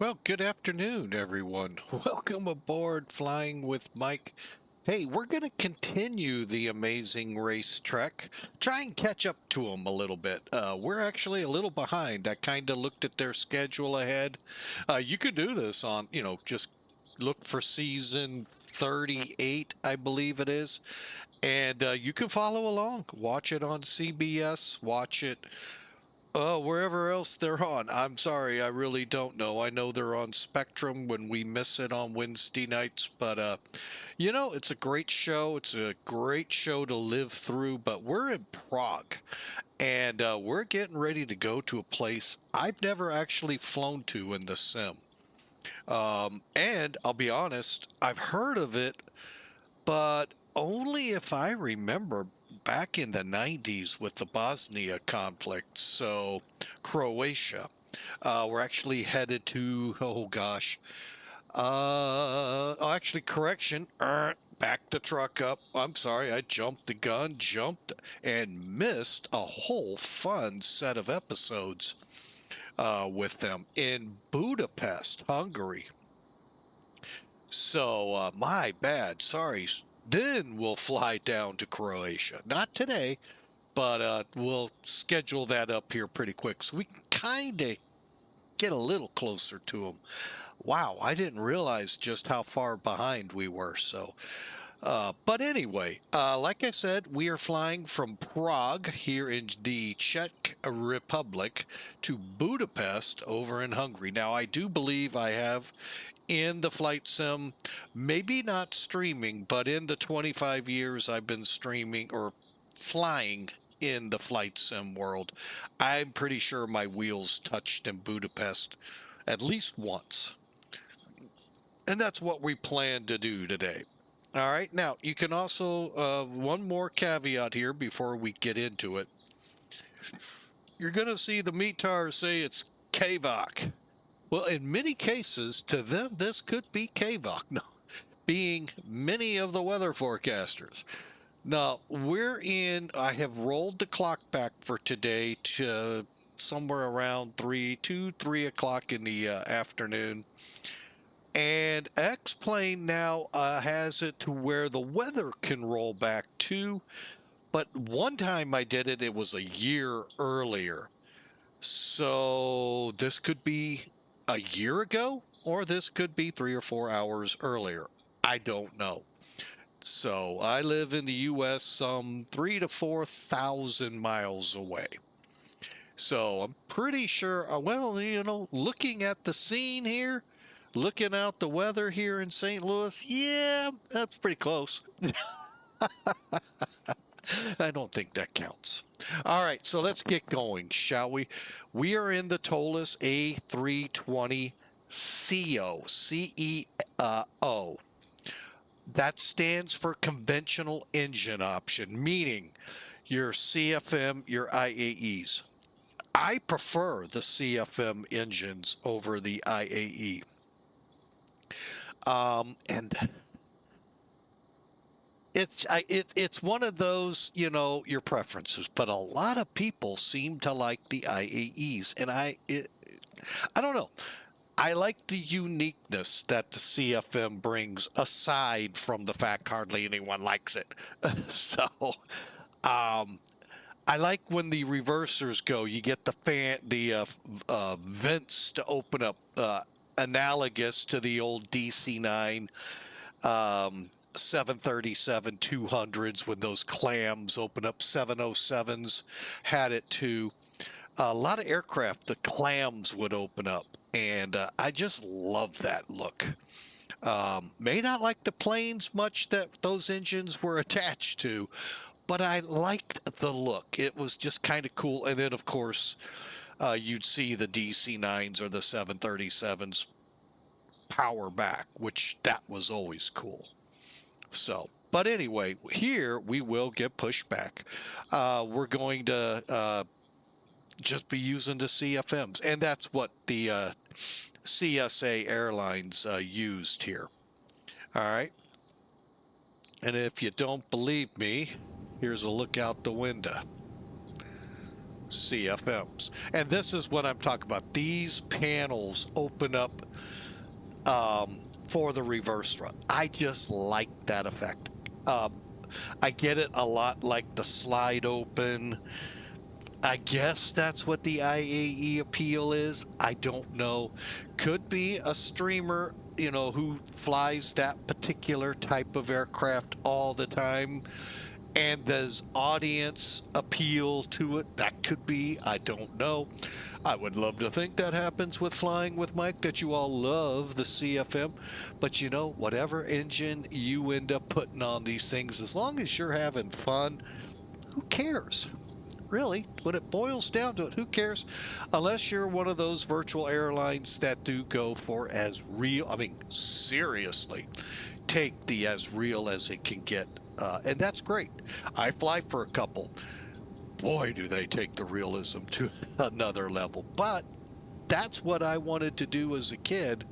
Well, good afternoon, everyone. Welcome aboard Flying with Mike. Hey, we're going to continue the amazing race trek. Try and catch up to them a little bit. We're actually a little behind. I kind of looked at their schedule ahead. You could do this on, just look for season 38, I believe it is. And you can follow along. Watch it on CBS. Watch it wherever else they're on. I'm sorry, I really don't know. I know they're on Spectrum when we miss it on Wednesday nights, but it's a great show. It's a great show to live through, but we're in Prague, and we're getting ready to go to a place I've never actually flown to in the sim. And I'll be honest, I've heard of it, but only if I remember back in the 90s with the Bosnia conflict. So Croatia, we're actually headed to, oh gosh, actually correction, back the truck up. I'm sorry, I jumped the gun, jumped and missed a whole fun set of episodes with them in Budapest, Hungary. So my bad, sorry. Then we'll fly down to Croatia. Not today, but we'll schedule that up here pretty quick so we can kind of get a little closer to them. Wow, I didn't realize just how far behind we were. So, but anyway, like I said, we are flying from Prague here in the Czech Republic to Budapest over in Hungary. Now, I do believe I have in the flight sim, maybe not streaming, but in the 25 years I've been streaming or flying in the flight sim world, I'm pretty sure my wheels touched in Budapest at least once. And that's what we plan to do today. All right, now you can also, one more caveat here before we get into it. You're going to see the METAR say it's KVOC. Well, in many cases, to them, this could be KVOC, no, being many of the weather forecasters. Now, I have rolled the clock back for today to somewhere around 3 o'clock in the afternoon. And X-Plane now has it to where the weather can roll back too. But one time I did it, it was a year earlier. So this could be a year ago, or this could be 3 or 4 hours earlier. I don't know. So I live in the U.S. some 3,000 to 4,000 miles away. So I'm pretty sure, looking at the scene here, looking out the weather here in St. Louis, yeah, that's pretty close. I don't think that counts. All right, so let's get going, shall we? We are in the ToLiss A320 CEO, CEO. That stands for conventional engine option, meaning your CFM, your IAEs. I prefer the CFM engines over the IAE. And it's one of those, your preferences, but a lot of people seem to like the IAEs, and I don't know. I like the uniqueness that the CFM brings, aside from the fact hardly anyone likes it. So, I like when the reversers go. You get the vents to open up, analogous to the old DC-9. 737-200s when those clams open up. 707s had it too. A lot of aircraft, the clams would open up, and I just love that look. May not like the planes much that those engines were attached to, but I liked the look. It was just kind of cool. And then, of course, you'd see the DC-9s or the 737s power back, which that was always cool. So, but anyway, here we will get pushed back. We're going to just be using the CFMs, and that's what the CSA Airlines used here. All right. And if you don't believe me, here's a look out the window. CFMs. And this is what I'm talking about. These panels open up for the reverse thrust. I just like that effect. I get it a lot, like the slide open. I guess that's what the IAE appeal is. I don't know. Could be a streamer, you know, who flies that particular type of aircraft all the time. And does audience appeal to it? That could be. I don't know. I would love to think that happens with Flying with Mike, that you all love the CFM. But you know, whatever engine you end up putting on these things, as long as you're having fun, who cares? Really, when it boils down to it, who cares? Unless you're one of those virtual airlines that do go for as real, I mean, seriously, take the as real as it can get. And that's great. I fly for a couple. Boy, do they take the realism to another level. But that's what I wanted to do as a kid.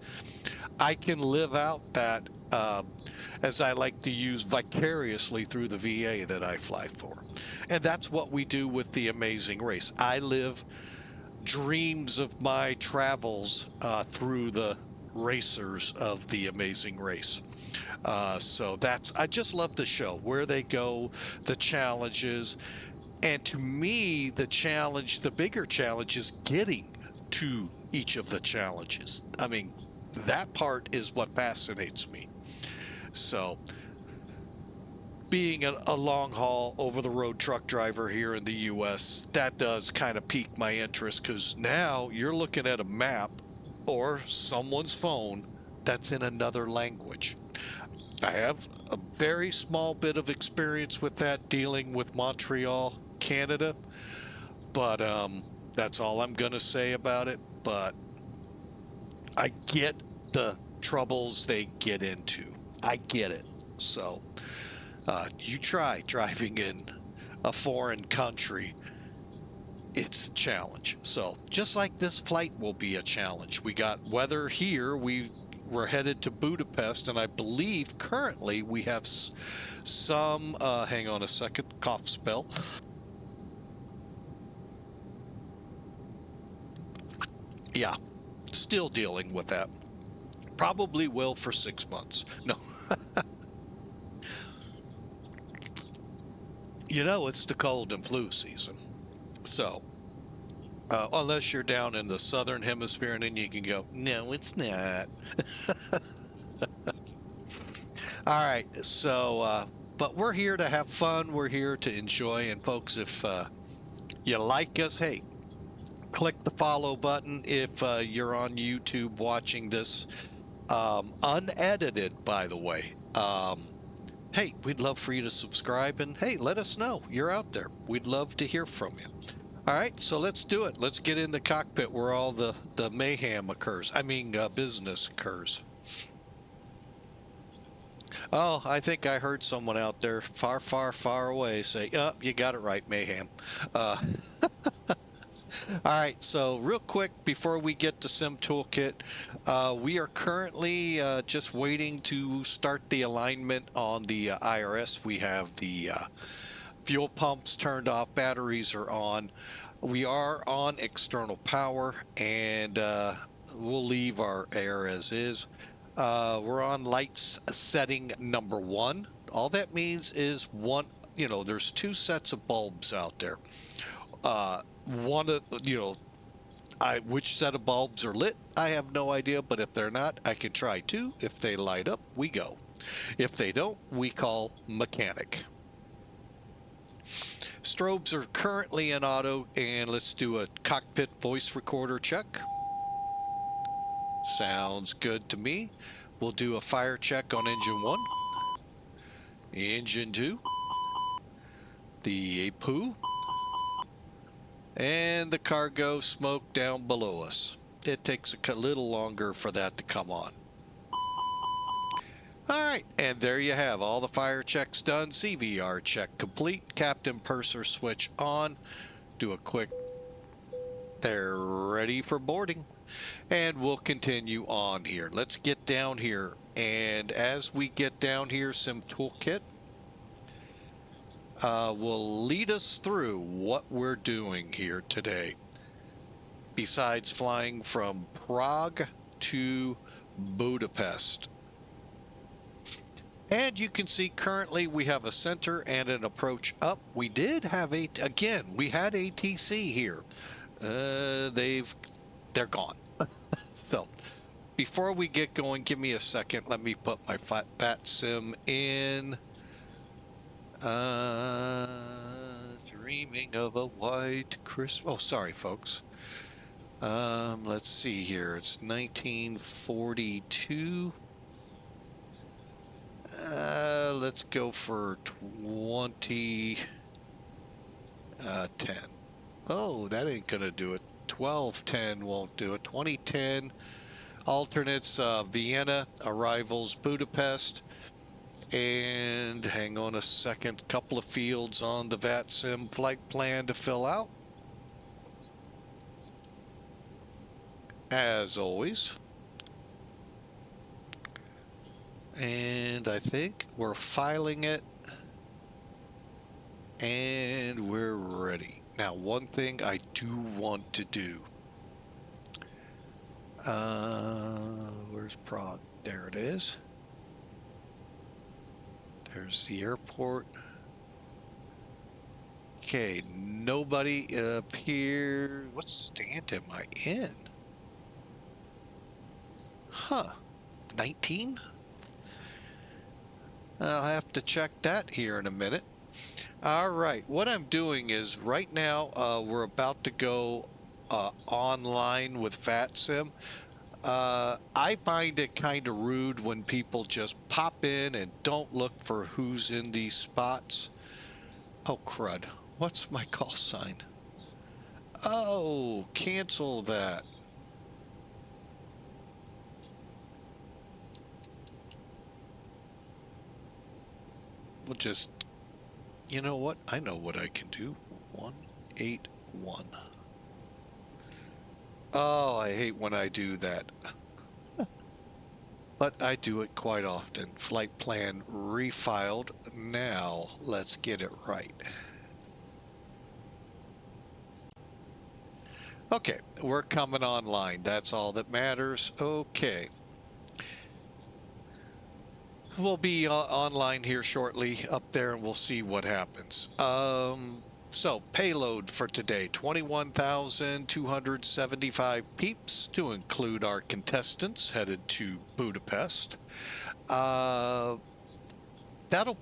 I can live out that, as I like to use, vicariously through the VA that I fly for. And that's what we do with the Amazing Race. I live dreams of my travels through the racers of the Amazing Race. So I just love the show, where they go, the challenges. And to me, the bigger challenge is getting to each of the challenges. I mean, that part is what fascinates me. So being a long haul over the road truck driver here in the US, that does kind of pique my interest, because now you're looking at a map or someone's phone that's in another language. I have a very small bit of experience with that, dealing with Montreal, Canada, but that's all I'm gonna say about it. But I get the troubles they get into. I get it. So you try driving in a foreign country, it's a challenge. So just like this flight will be a challenge. We got weather here. We're headed to Budapest, and I believe currently we have some, hang on a second, cough spell. Yeah, still dealing with that. Probably will for 6 months. No. You know, it's the cold and flu season. So, unless you're down in the southern hemisphere, and then you can go, no, it's not. All right, so, but we're here to have fun. We're here to enjoy. And folks, if you like us, hey, click the follow button. If you're on YouTube watching this, unedited, by the way, hey, we'd love for you to subscribe, and hey, let us know you're out there. We'd love to hear from you. All right, so let's do it. Let's get in the cockpit where all the mayhem occurs. I mean, business occurs. Oh, I think I heard someone out there far, far, far away say, oh, you got it right, mayhem. All right, so real quick, before we get to Sim Toolkit, we are currently just waiting to start the alignment on the IRS. We have the fuel pumps turned off, batteries are on. We are on external power, and we'll leave our air as is. We're on lights setting number 1. All that means is one, you know, there's 2 sets of bulbs out there. One of, you know, which set of bulbs are lit, I have no idea, but if they're not, I can try 2. If they light up, we go. If they don't, we call mechanic. Strobes are currently in auto, and let's do a cockpit voice recorder check. Sounds good to me. We'll do a fire check on engine 1. Engine 2. The APU. And the cargo smoke down below us. It takes a little longer for that to come on. All right, and there you have all the fire checks done. CVR check complete. Captain Purser switch on. Do a quick. They're ready for boarding. And we'll continue on here. Let's get down here. And as we get down here, Sim Toolkit will lead us through what we're doing here today. Besides flying from Prague to Budapest. And you can see currently we have a center and an approach up. We did have again, we had ATC here. They're gone. So before we get going, give me a second. Let me put my VATSIM in. Dreaming of a white Christmas. Oh, sorry, folks. Let's see here. It's 1942. Let's go for 2010. Oh, that ain't gonna do it. 1210 won't do it. 2010 alternates, Vienna, arrivals Budapest, and hang on a second, couple of fields on the VATSIM flight plan to fill out. As always. And I think we're filing it and we're ready. Now, one thing I do want to do. Where's Prague? There it is. There's the airport. Okay, nobody appears. What stand am I in? Huh. 19? I'll have to check that here in a minute. All right, what I'm doing is right now we're about to go online with VATSIM. I find it kind of rude when people just pop in and don't look for who's in these spots. Oh, crud. What's my call sign? Oh, cancel that. We'll just, you know what? I know what I can do. 181. Oh, I hate when I do that. But I do it quite often. Flight plan refiled. Now let's get it right. Okay, we're coming online. That's all that matters. Okay. We'll be online here shortly up there and we'll see what happens. So payload for today, 21,275 peeps to include our contestants headed to Budapest. That'll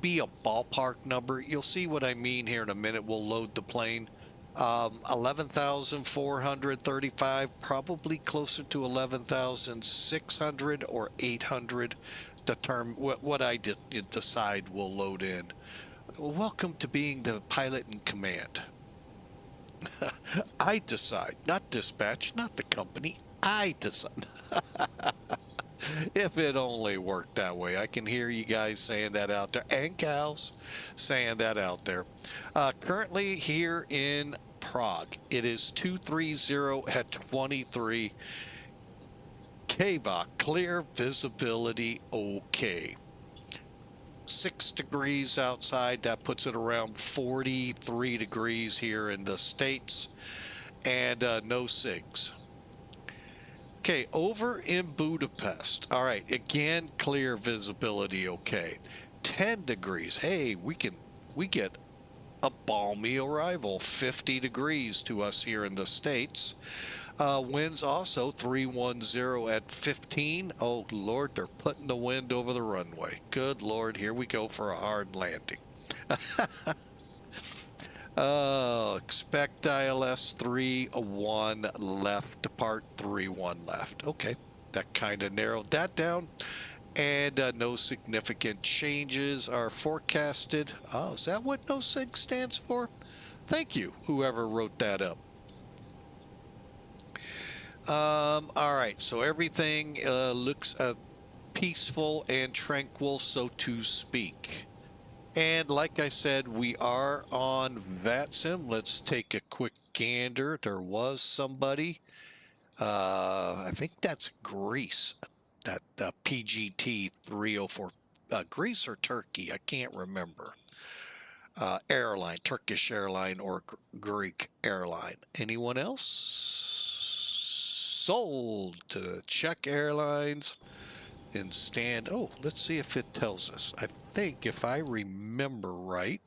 be a ballpark number. You'll see what I mean here in a minute. We'll load the plane. 11,435, probably closer to 11,600 or 800. The term, what I decide will load in. Welcome to being the pilot in command. I decide, not dispatch, not the company. I decide. If it only worked that way. I can hear you guys saying that out there, and gals saying that out there. Currently here in Prague, it is 230 at 23. KVA, clear visibility, okay. 6 degrees outside, that puts it around 43 degrees here in the States, and no SIGs. Okay, over in Budapest, all right, again, clear visibility, okay. 10 degrees, hey, we get a balmy arrival, 50 degrees to us here in the States. Winds also 310 at 15. Oh, Lord, they're putting the wind over the runway. Good Lord, here we go for a hard landing. Expect ILS 31 left, depart 31 left. Okay, that kind of narrowed that down. And no significant changes are forecasted. Oh, is that what no SIG stands for? Thank you, whoever wrote that up. All right, so everything looks peaceful and tranquil, so to speak. And like I said, we are on VATSIM. Let's take a quick gander. There was somebody. I think that's Greece. That PGT 304. Greece or Turkey? I can't remember. Airline, Turkish airline or Greek airline. Anyone else? sold to Czech Airlines and stand. Oh, let's see if it tells us. I think if I remember right.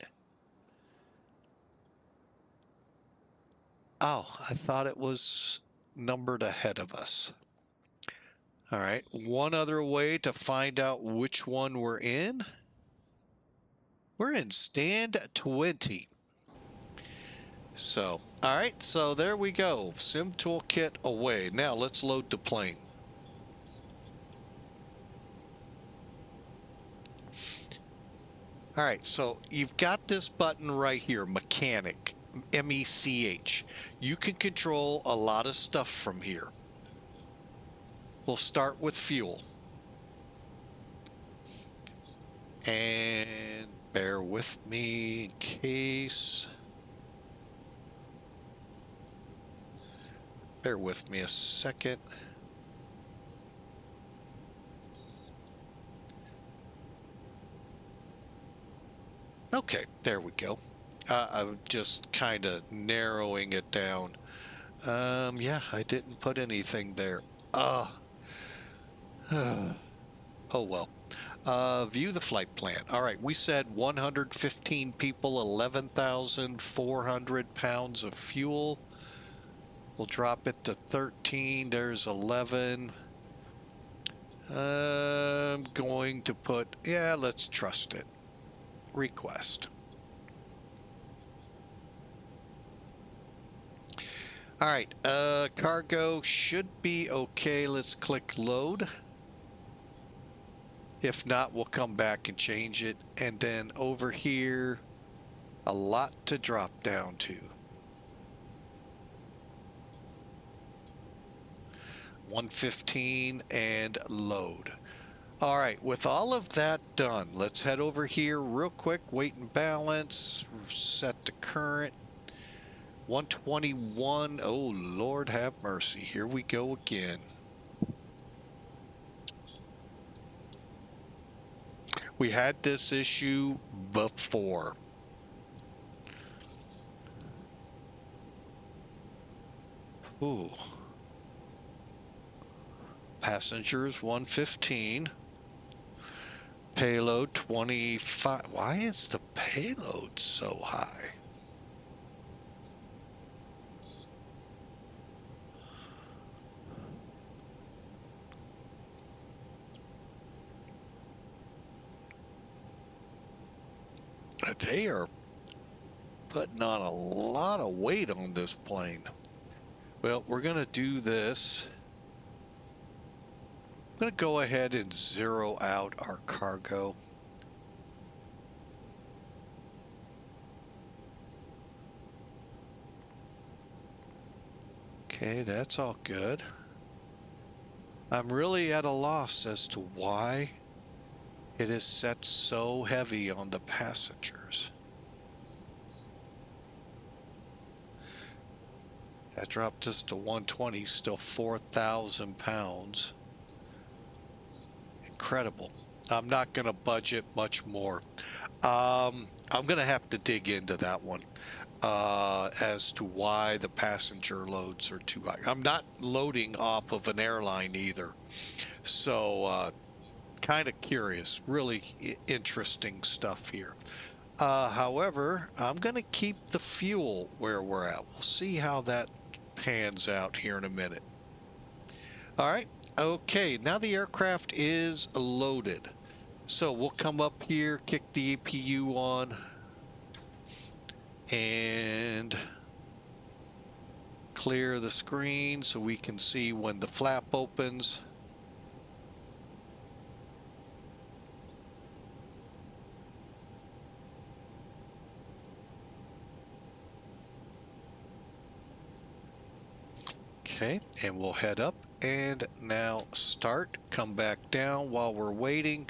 Oh, I thought it was numbered ahead of us. All right, one other way to find out which one we're in. We're in stand 20. So, all right, so there we go. Sim Toolkit away. Now let's load the plane. All right, so you've got this button right here, mechanic, M-E-C-H. You can control a lot of stuff from here. We'll start with fuel. And bear with me in case. Bear with me a second. Okay, there we go. I'm just kind of narrowing it down. Yeah, I didn't put anything there. Oh well. View the flight plan. All right, we said 115 people, 11,400 pounds of fuel. We'll drop it to 13. There's 11. I'm going to put, yeah, let's trust it. Request. All right, cargo should be okay. Let's click load. If not, we'll come back and change it. And then over here, a lot to drop down to. 115 and load. All right, with all of that done, let's head over here real quick, weight and balance, set to current. 121, oh Lord have mercy, here we go again. We had this issue before. Ooh. Passengers 115. Payload 25. Why is the payload so high? They are putting on a lot of weight on this plane. Well, we're going to do this. I'm going to go ahead and zero out our cargo. Okay, that's all good. I'm really at a loss as to why it is set so heavy on the passengers. That dropped us to 120, still 4,000 pounds. Incredible. I'm not going to budget much more. I'm going to have to dig into that one as to why the passenger loads are too high. I'm not loading off of an airline either. So kind of curious, really interesting stuff here. However, I'm going to keep the fuel where we're at. We'll see how that pans out here in a minute. All right. Okay, now the aircraft is loaded. So we'll come up here, kick the APU on, and clear the screen so we can see when the flap opens. Okay, and we'll head up and now start, come back down while we're waiting.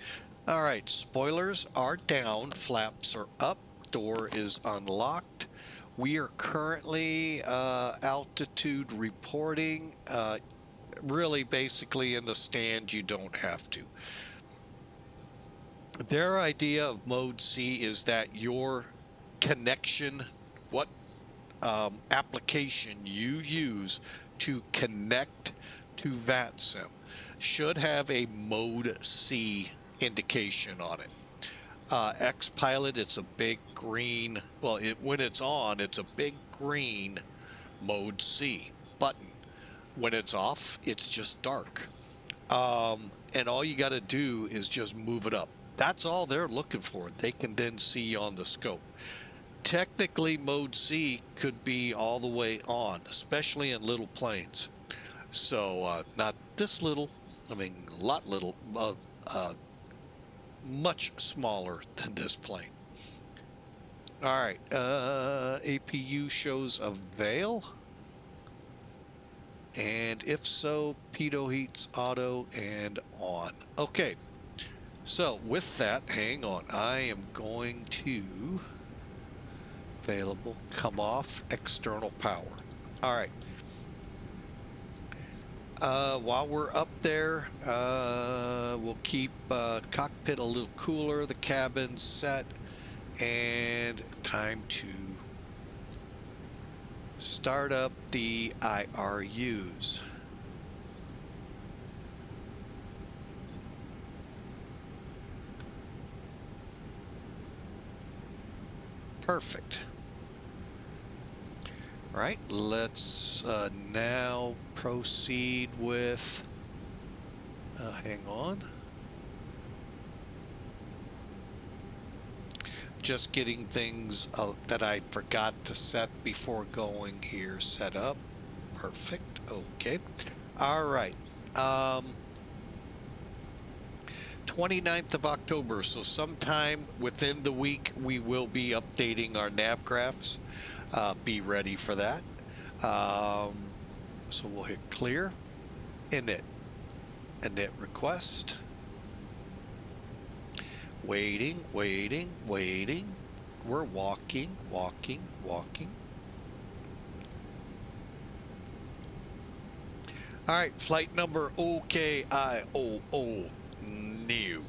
All right, spoilers are down, flaps are up, door is unlocked. We are currently altitude reporting. Really basically in the stand, you don't have to. Their idea of mode C is that your connection, what application you use to connect to VATSIM. Should have a mode C indication on it. X-Pilot, it's a big green, well, when it's on, it's a big green mode C button. When it's off, it's just dark. And all you got to do is just move it up. That's all they're looking for. They can then see on the scope. Technically, mode C could be all the way on, especially in little planes. So not this little, I mean, a lot little, much smaller than this plane. All right, APU shows a veil. And if so, pitot heats auto and on. Okay, so with that, hang on. I am going to available, come off, external power. All right. While we're up there, we'll keep cockpit a little cooler, the cabin set, and time to start up the IRUs. Perfect. Right, let's now proceed with, hang on. Just getting things that I forgot to set before going here set up. Perfect, okay. All right, 29th of October, so sometime within the week we will be updating our Navigraphs. Be ready for that. So we'll hit clear, init request. Waiting. We're walking. All right, flight number OKIOO, new.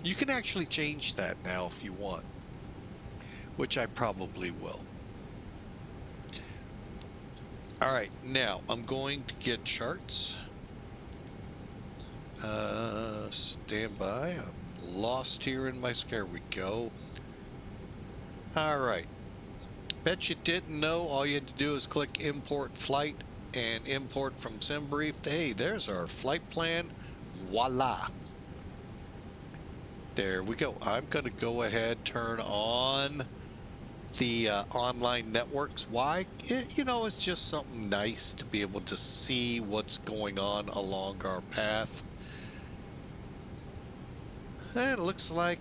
You can actually change that now if you want, which I probably will. All right, now I'm going to get charts. Stand by. I'm lost here in my scare. We go. All right. Bet you didn't know. All you had to do is click import flight and import from SimBrief. Hey, there's our flight plan. Voila. There we go. I'm going to go ahead, turn on the online networks. Why? You know, it's just something nice to be able to see what's going on along our path. And it looks like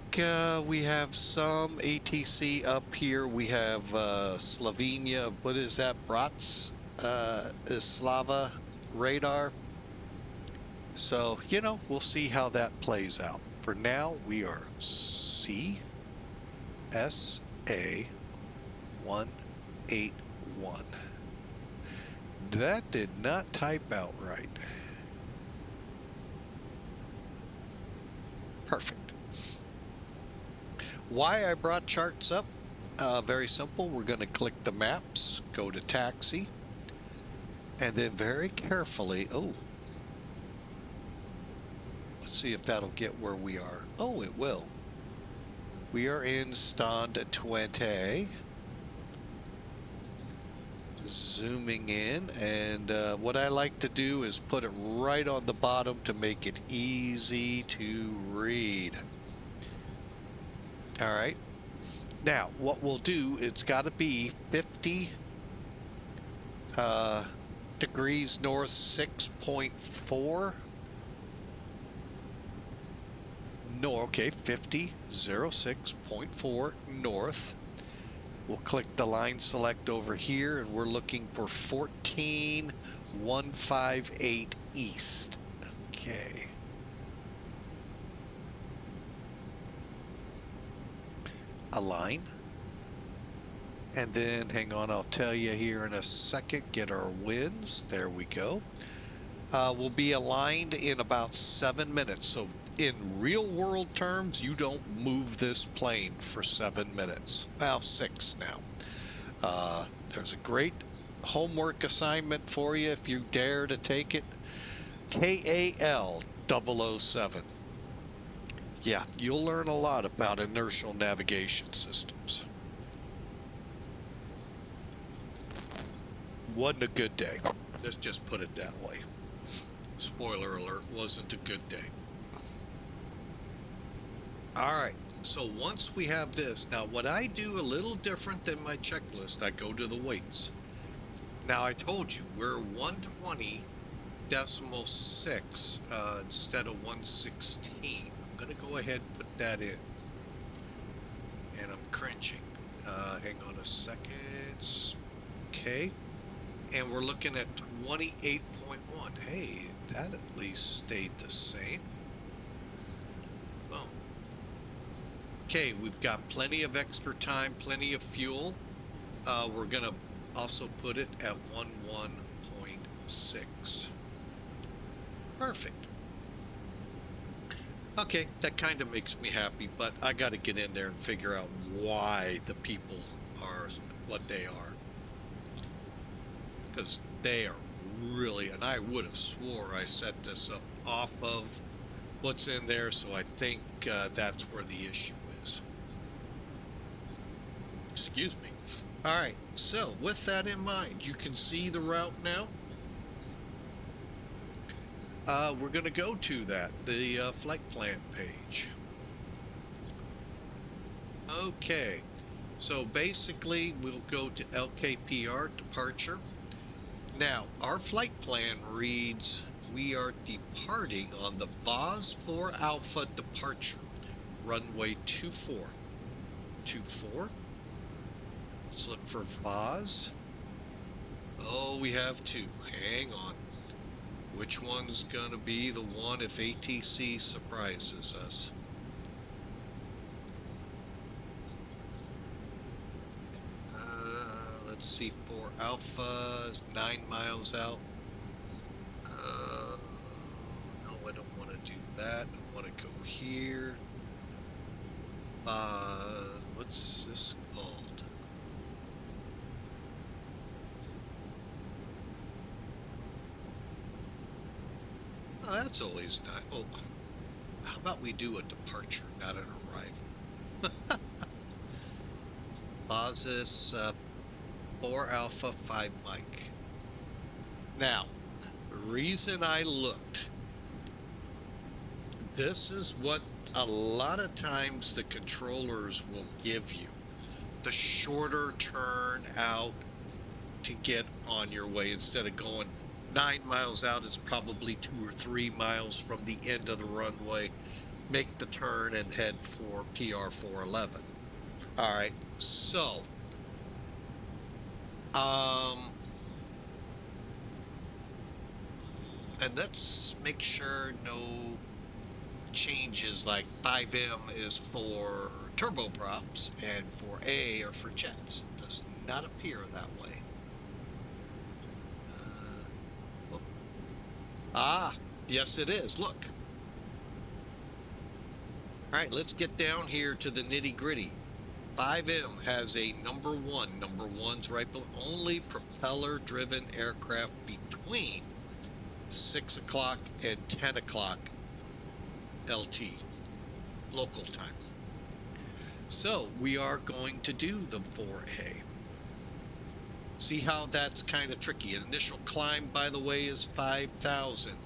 we have some ATC up here. We have Slovenia. What is that? Bratislava radar. So, you know, we'll see how that plays out. For now, we are CSA181. That did not type out right. Perfect. Why I brought charts up? Very simple. We're going to click the maps, go to taxi, and then very carefully, let's see if that'll get where we are. Oh, it will. We are in Stand 20. Zooming in, and what I like to do is put it right on the bottom to make it easy to read. All right. Now, what we'll do, it's got to be 50 degrees north, 6.4. No, okay, 50, 06.4 north. We'll click the line select over here, and we're looking for 14158 east. Okay. Align. And then, hang on, I'll tell you here in a second, get our winds. There we go. We'll be aligned in about 7 minutes. So in real world terms, you don't move this plane for 7 minutes. Well, 6 now. There's a great homework assignment for you if you dare to take it. KAL 007. Yeah, you'll learn a lot about inertial navigation systems. Wasn't a good day. Let's just put it that way. Spoiler alert, wasn't a good day. All right, so once we have this, now what I do a little different than my checklist, I go to the weights. Now I told you we're 120.6 instead of 116. I'm gonna go ahead and put that in. And I'm cringing. Hang on a second. Okay. And we're looking at 28.1. Hey, that at least stayed the same. Boom. Okay, we've got plenty of extra time, plenty of fuel. We're going to also put it at 11.6. Perfect. Okay, that kind of makes me happy, but I got to get in there and figure out why the people are what they are. Because they are really, and I would have swore I set this up off of what's in there, so I think that's where the issue is. Excuse me. All right, so with that in mind, you can see the route now. We're going to go to that, the flight plan page. Okay, so basically we'll go to LKPR departure. Now, our flight plan reads, we are departing on the VAS 4 Alpha departure, runway 24. 24? Let's look for VAS. Oh, we have two. Hang on. Which one's gonna be the one if ATC surprises us? Let's see, 4 Alpha is 9 miles out. No, I don't want to do that. I want to go here. What's this called? Oh, that's always nice. Oh, how about we do a departure, not an arrival? Basis 4 Alpha 5 Mike. Now, the reason I looked, this is what a lot of times the controllers will give you. The shorter turn out to get on your way instead of going 9 miles out is probably 2 or 3 miles from the end of the runway. Make the turn and head for PR 411. All right, so and let's make sure no changes, like 5M is for turboprops and 4A are for jets. It does not appear that way. Yes it is, look. All right, let's get down here to the nitty gritty. 5M has a number 1. Number 1's right below. Only propeller-driven aircraft between 6 o'clock and 10 o'clock LT, local time. So we are going to do the 4A. See how that's kind of tricky. An initial climb, by the way, is 5,000.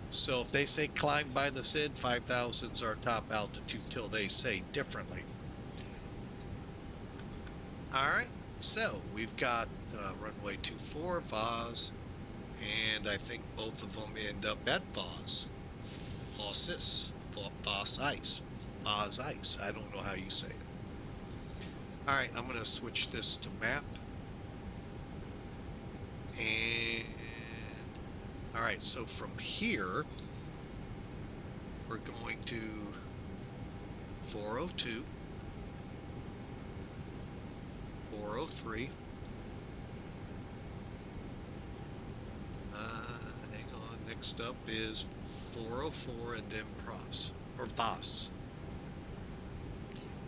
So if they say climb by the SID, 5,000 is our top altitude till they say differently. All right, so we've got runway 24, VAS, and I think both of them end up at VAS. VAS Ice. VAS Ice. I don't know how you say it. All right, I'm going to switch this to map. And all right, so from here, we're going to 402, 403. Hang on, next up is 404 and then VAS.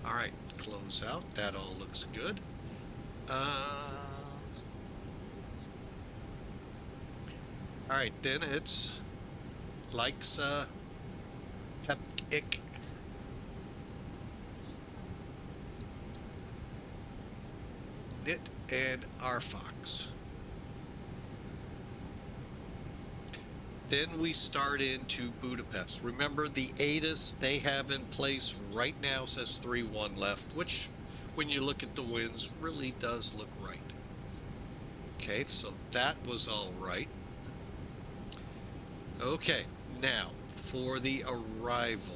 All right, close out. That all looks good. All right, then it's likes pep ick. Knit and Arfox. Then we start into Budapest. Remember the ATIS they have in place right now says 3-1 left, which when you look at the winds really does look right. Okay, so that was all right. Okay, now for the arrival,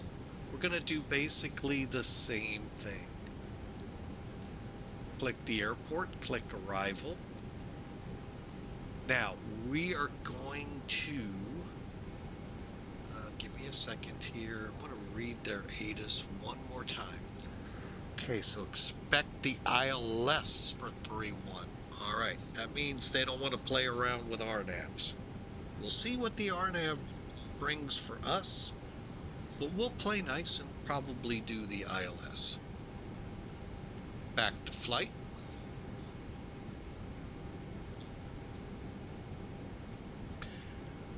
we're going to do basically the same thing. Click the airport, click arrival. Now we are going to give me a second here. I want to read their ATIS one more time. Okay, so expect the ILS for 3-1. All right, that means they don't want to play around with RNAVs. We'll see what the RNAV brings for us, but we'll play nice and probably do the ILS. Back to flight.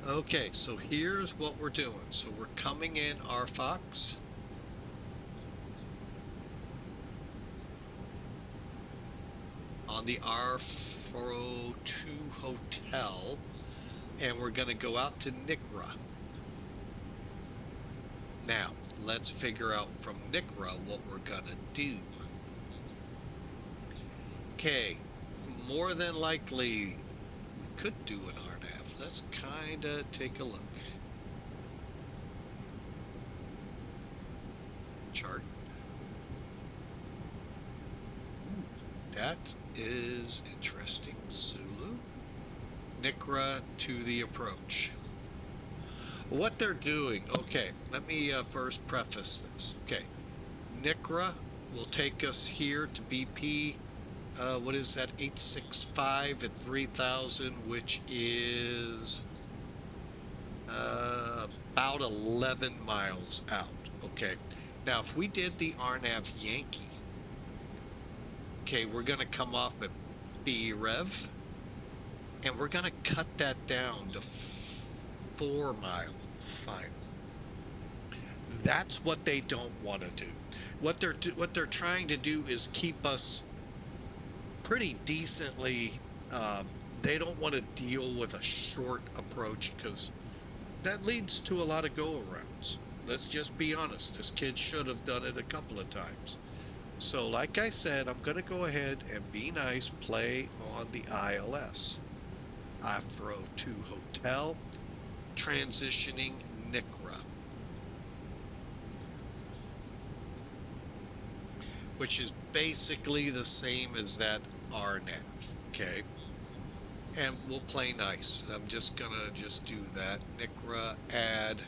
Okay, so here's what we're doing. So we're coming in Arfox. On the R402 hotel, and we're going to go out to Nikra. Now, let's figure out from Nikra what we're going to do. Okay, more than likely, we could do an RNAV. Let's kind of take a look. Chart. That is interesting. Zulu. Nikra to the approach. What they're doing, okay, let me first preface this. Okay, Nikra will take us here to BP, what is that, 865 at 3,000, which is about 11 miles out. Okay, now if we did the RNAV Yankee, okay, we're going to come off at B Rev, and we're going to cut that down to 4 mile final. That's what they don't want to do. What they're trying to do is keep us pretty decently. They don't want to deal with a short approach because that leads to a lot of go-arounds. Let's just be honest. This kid should have done it a couple of times. So like I said, I'm going to go ahead and be nice, play on the ILS. Afro 2 Hotel, transitioning Nikra, which is basically the same as that RNAV, okay? And we'll play nice. I'm just going to do that. Nikra, add,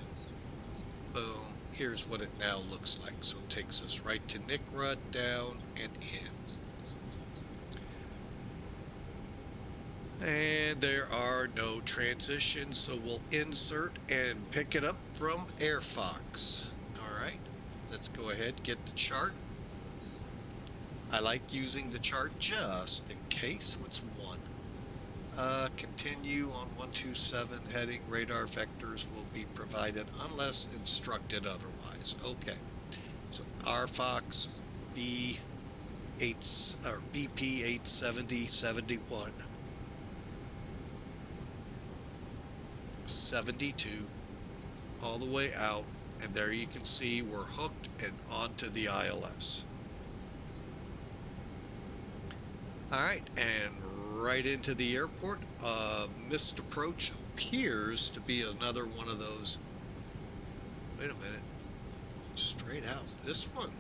boom. Here's what it now looks like. So it takes us right to Nikra, down, and in. And there are no transitions, so we'll insert and pick it up from Airfox. All right, let's go ahead, get the chart. I like using the chart just in case. What's 1? Continue on 127 heading. Radar vectors will be provided unless instructed otherwise. Okay, so Arfox BP 870-71. 72 all the way out, and there you can see we're hooked and onto the ILS. All right, and right into the airport. Missed approach appears to be another one of those. Wait a minute, straight out this one.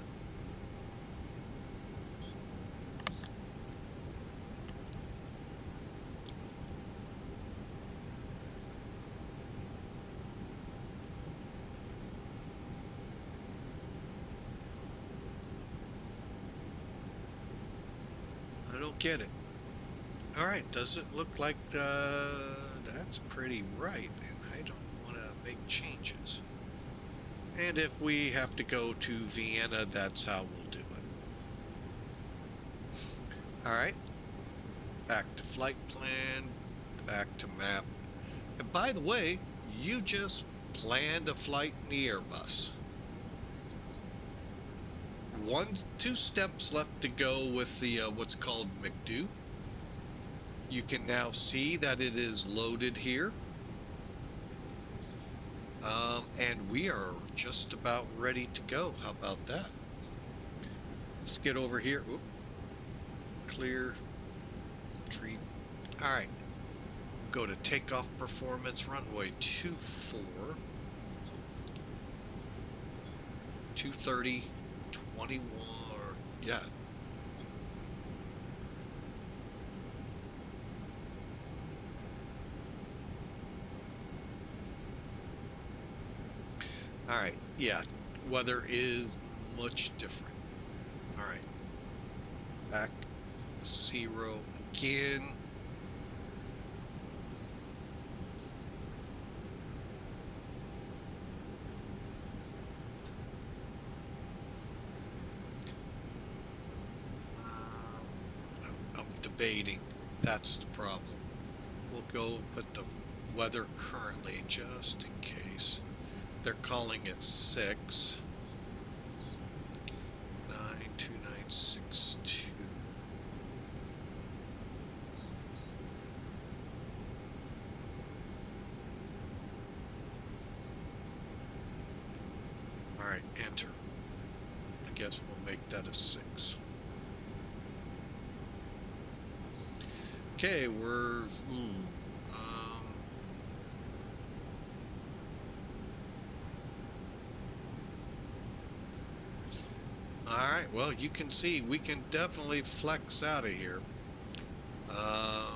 I don't get it. All right, doesn't look like that's pretty right, and I don't want to make changes. And if we have to go to Vienna, that's how we'll do it. All right, back to flight plan, back to map. And by the way, you just planned a flight in the Airbus. 2 steps left to go with the what's called McDo. You can now see that it is loaded here. And we are just about ready to go. How about that? Let's get over here. Oop. Clear. Treat. All right. Go to takeoff performance, runway 24. 230, 21. Yeah. All right, yeah, weather is much different. All right, back 0 again. I'm debating. That's the problem. We'll go put the weather currently just in case. They're calling it 6. 92962. All right, enter. I guess we'll make that a 6. Okay, we're all right, well, you can see we can definitely flex out of here. I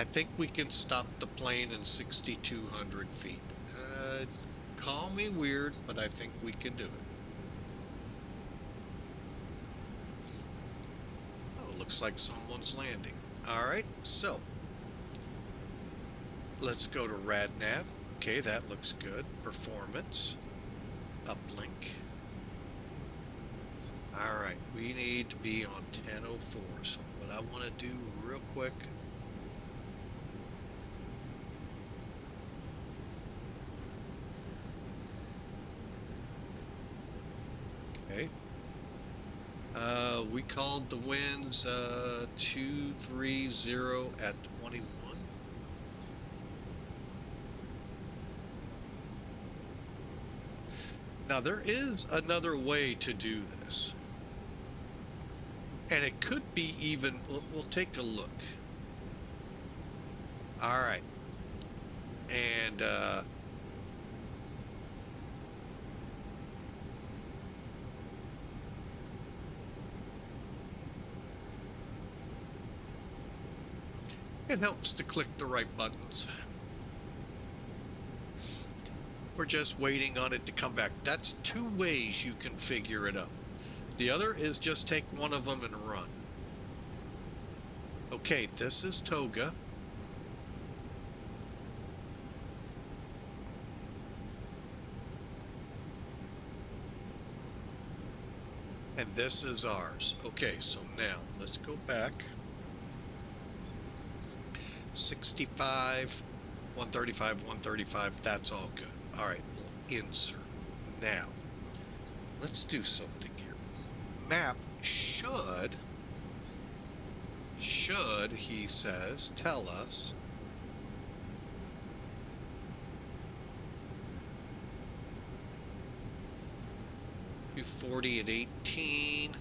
think we can stop the plane in 6,200 feet. Call me weird, but I think we can do it. Oh, looks like someone's landing. All right, so let's go to RadNav. Okay, that looks good. Performance, uplink. All right, we need to be on 10:04. So what I want to do real quick. Okay. We called the winds 230 at 21. Now there is another way to do this. And it could be even, we'll take a look. All right. And it helps to click the right buttons. We're just waiting on it to come back. That's 2 ways you can figure it out. The other is just take one of them and run. Okay, this is Toga. And this is ours. Okay, so now let's go back. 65, 135, 135, that's all good. All right, we'll insert. Now, let's do something here. Map should, he says, tell us $240 at 18,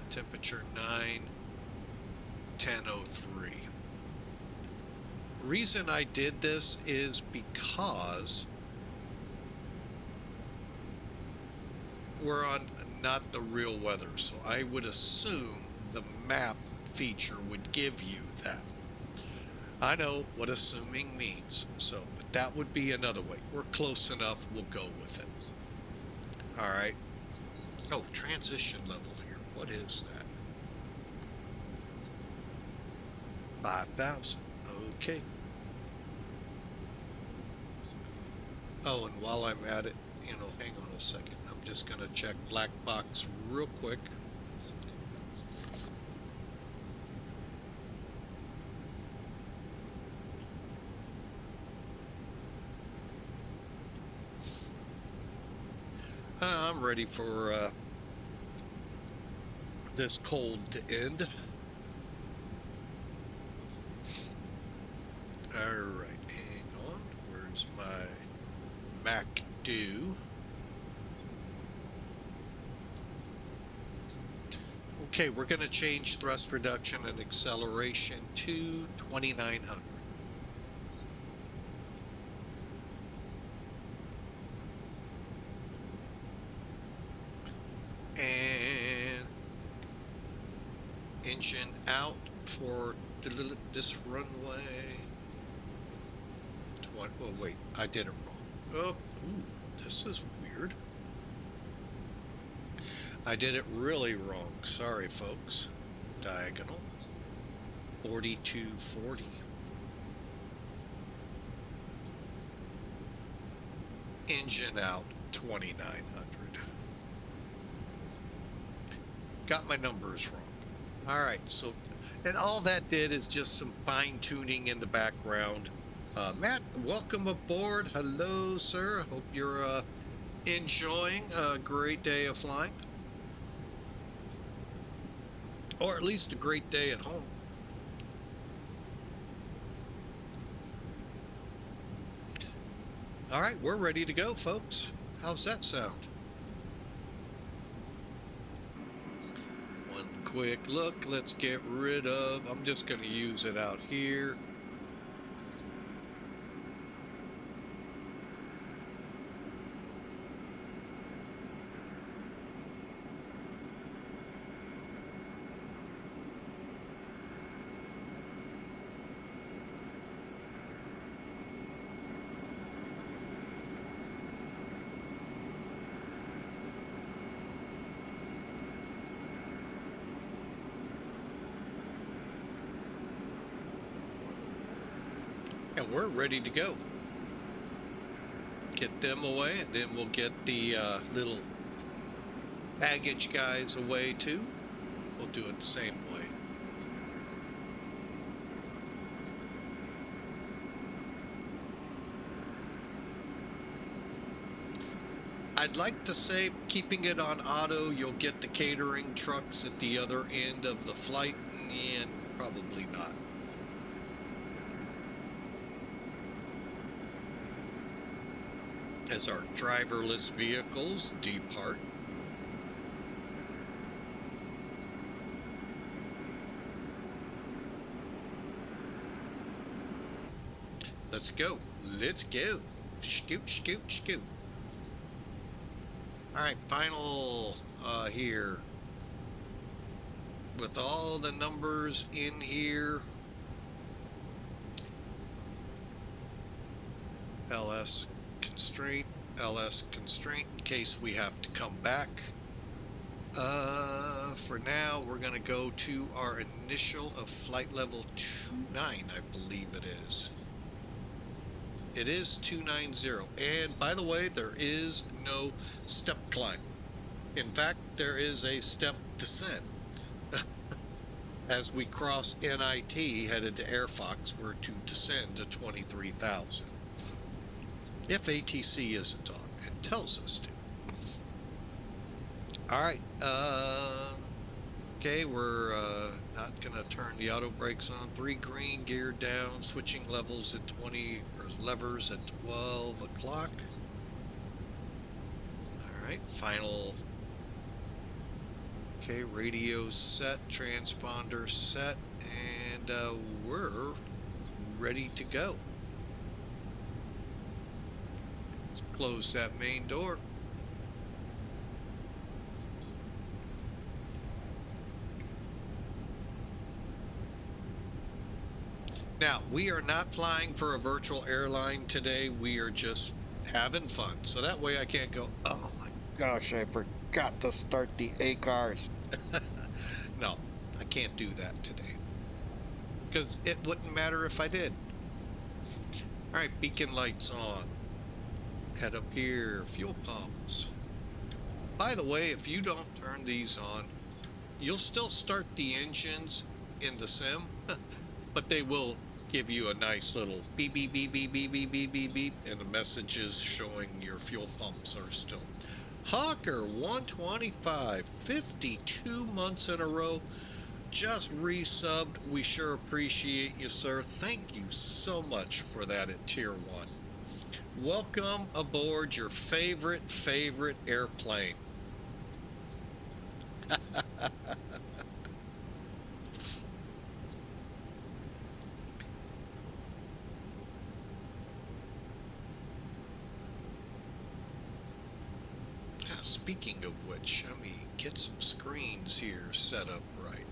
temperature 9, 10:03. The reason I did this is because we're on not the real weather, so I would assume the map feature would give you that. I know what assuming means, so but that would be another way. We're close enough, we'll go with it. All right. Oh, transition level here. What is that? 5,000. Okay. Oh, and while I'm at it, hang on a second. I'm just going to check black box real quick. I'm ready for this cold to end. All right, hang on. Where's my Mac do? Okay, we're going to change thrust reduction and acceleration to 2900. And engine out for this runway. Oh, wait, I did it wrong. Oh, ooh, this is weird. I did it really wrong. Sorry, folks. Diagonal. 4240. Engine out 2900. Got my numbers wrong. All right, so, and all that did is just some fine tuning in the background. Matt, welcome aboard. Hello, sir. Hope you're enjoying a great day of flying. Or at least a great day at home. All right, we're ready to go, folks. How's that sound? One quick look. Let's get rid of, I'm just going to use it out here. And we're ready to go. Get them away, and then we'll get the little baggage guys away too. We'll do it the same way. I'd like to say, keeping it on auto, you'll get the catering trucks at the other end of the flight, and probably not. As our driverless vehicles depart. Let's go. Let's go. Scoot, scoot, scoot. All right, final here. With all the numbers in here. LS constraint, LS constraint in case we have to come back. For now, we're going to go to our initial of flight level 29, I believe it is. It is 290. And by the way, there is no step climb. In fact, there is a step descent. As we cross NIT headed to Airfox, we're to descend to 23,000. If ATC isn't on and tells us to. All right. Okay, we're not going to turn the auto brakes on. 3 green, gear down, switching levels at 20, or levers at 12 o'clock. All right, final. Okay, radio set, transponder set, and we're ready to go. Let's close that main door. Now, we are not flying for a virtual airline today. We are just having fun. So that way I can't go, oh my gosh, I forgot to start the ACARs. No, I can't do that today. Because it wouldn't matter if I did. All right, beacon lights on. Head up here, fuel pumps. By the way, if you don't turn these on, you'll still start the engines in the sim, but they will give you a nice little beep, beep, beep, beep, beep, beep, beep, beep, beep, and the messages showing your fuel pumps are still Hawker 125, 52 months in a row. Just resubbed. We sure appreciate you, sir. Thank you so much for that at Tier 1. Welcome aboard your favorite airplane. Speaking of which, let me get some screens here set up right.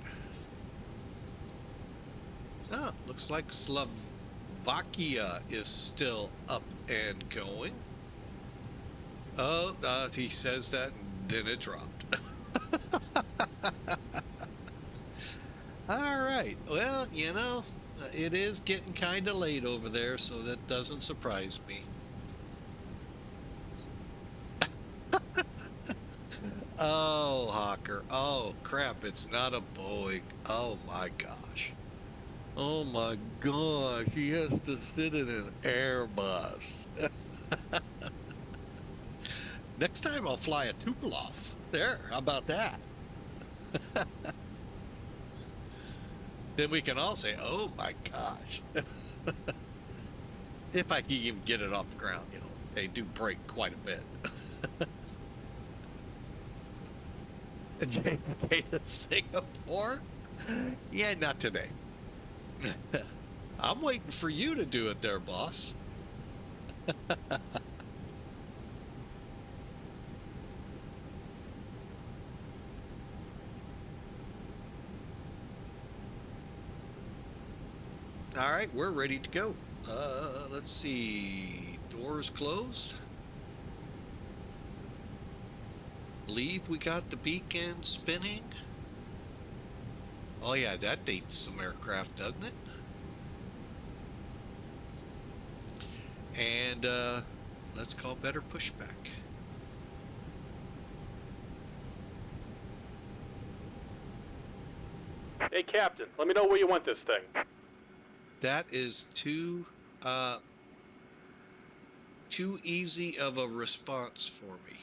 Ah, looks like Slovakia is still up and going. Oh, he says that, and then it dropped. All right. Well, you know, it is getting kind of late over there, so that doesn't surprise me. Oh, Hawker. Oh, crap. It's not a Boeing. Oh, my gosh. Oh, my gosh. He has to sit in an Airbus. Next time I'll fly a Tupolev. There. How about that? Then we can all say, oh, my gosh. If I can even get it off the ground, you know. They do break quite a bit. JPK to Singapore? Yeah, not today. I'm waiting for you to do it there, boss. All right, we're ready to go. Let's see. Doors closed. Believe we got the beacon spinning. Oh yeah, that dates some aircraft, doesn't it? And let's call better pushback. Hey Captain, let me know where you want this thing. That is too easy of a response for me.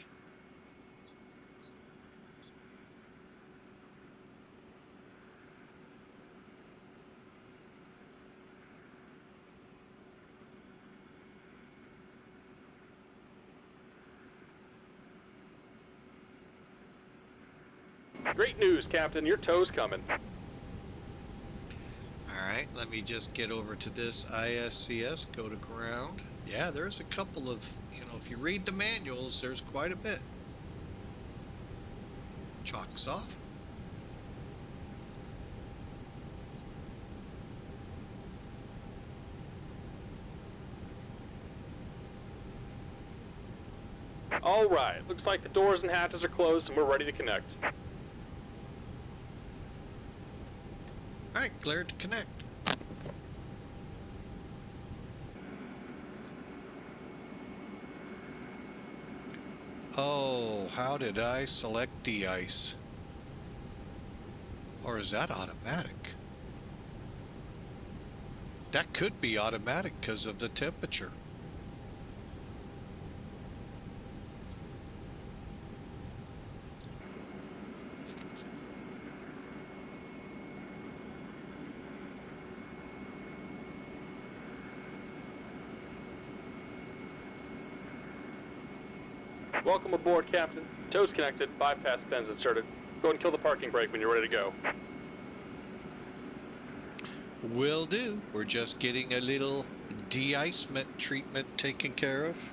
Great news, Captain. Your tow's coming. Alright, let me just get over to this ISCS, go to ground. Yeah, there's a couple of, you know, if you read the manuals, there's quite a bit. Chalks off. All right. Looks like the doors and hatches are closed and we're ready to connect. Alright, cleared to connect. Oh, how did I select de-ice? Or is that automatic? That could be automatic because of the temperature. Welcome aboard, Captain. Tow's connected, bypass pins inserted. Go ahead and kill the parking brake when you're ready to go. Will do. We're just getting a little de-icement treatment taken care of.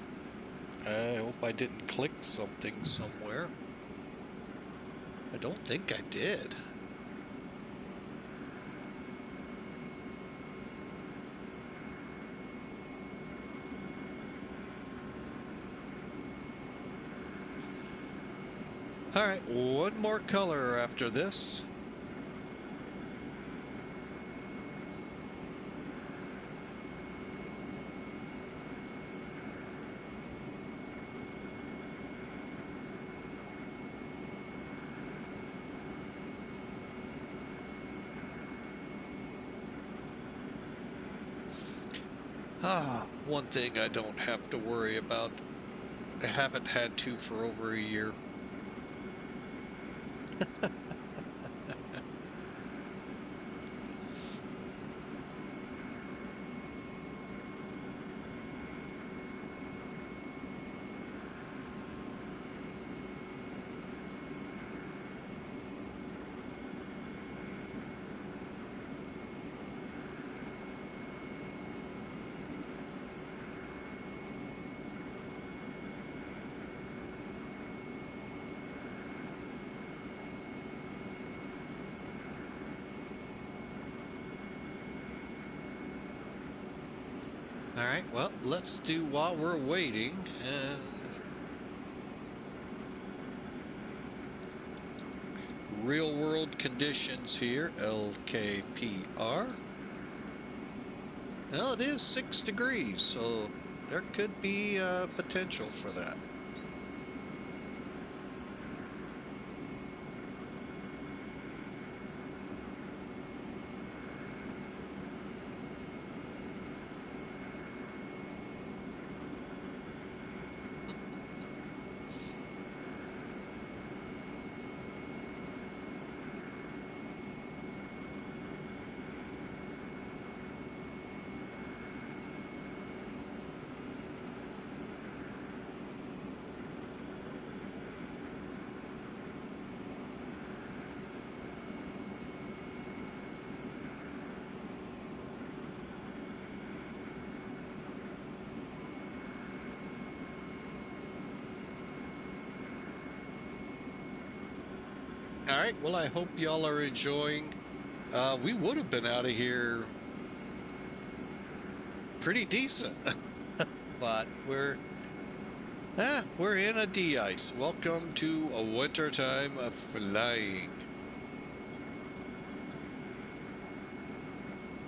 I hope I didn't click something somewhere. I don't think I did. All right, one more color after this. One thing I don't have to worry about. haven't had to for over a year. All right, well, let's do while we're waiting, and real world conditions here, LKPR. Well, it is 6 degrees, so there could be potential for that. All right, well, I hope y'all are enjoying. We would have been out of here pretty decent, but we're in a de-ice. Welcome to a wintertime of flying.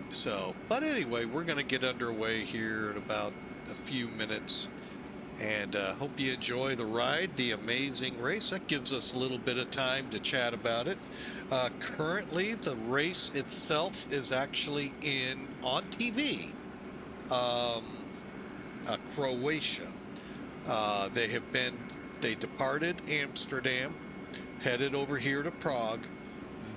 So, but anyway, we're going to get underway here in about a few minutes. And hope you enjoy the ride, the amazing race. That gives us a little bit of time to chat about it. Currently, the race itself is actually on TV. Croatia. They departed Amsterdam, headed over here to Prague,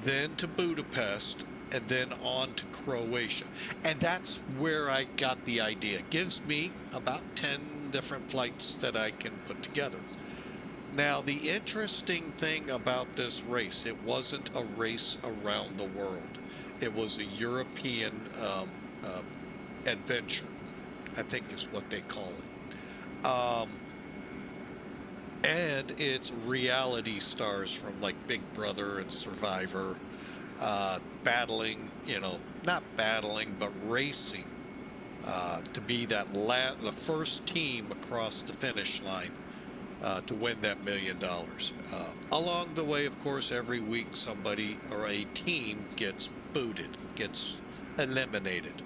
then to Budapest, and then on to Croatia. And that's where I got the idea. It gives me about 10 different flights that I can put together. Now, the interesting thing about this race, it wasn't a race around the world. It was a European adventure, I think is what they call it. And it's reality stars from like Big Brother and Survivor, battling, not battling, but racing to be the first team across the finish line to win that $1 million. Along the way, of course, every week somebody or a team gets booted, gets eliminated.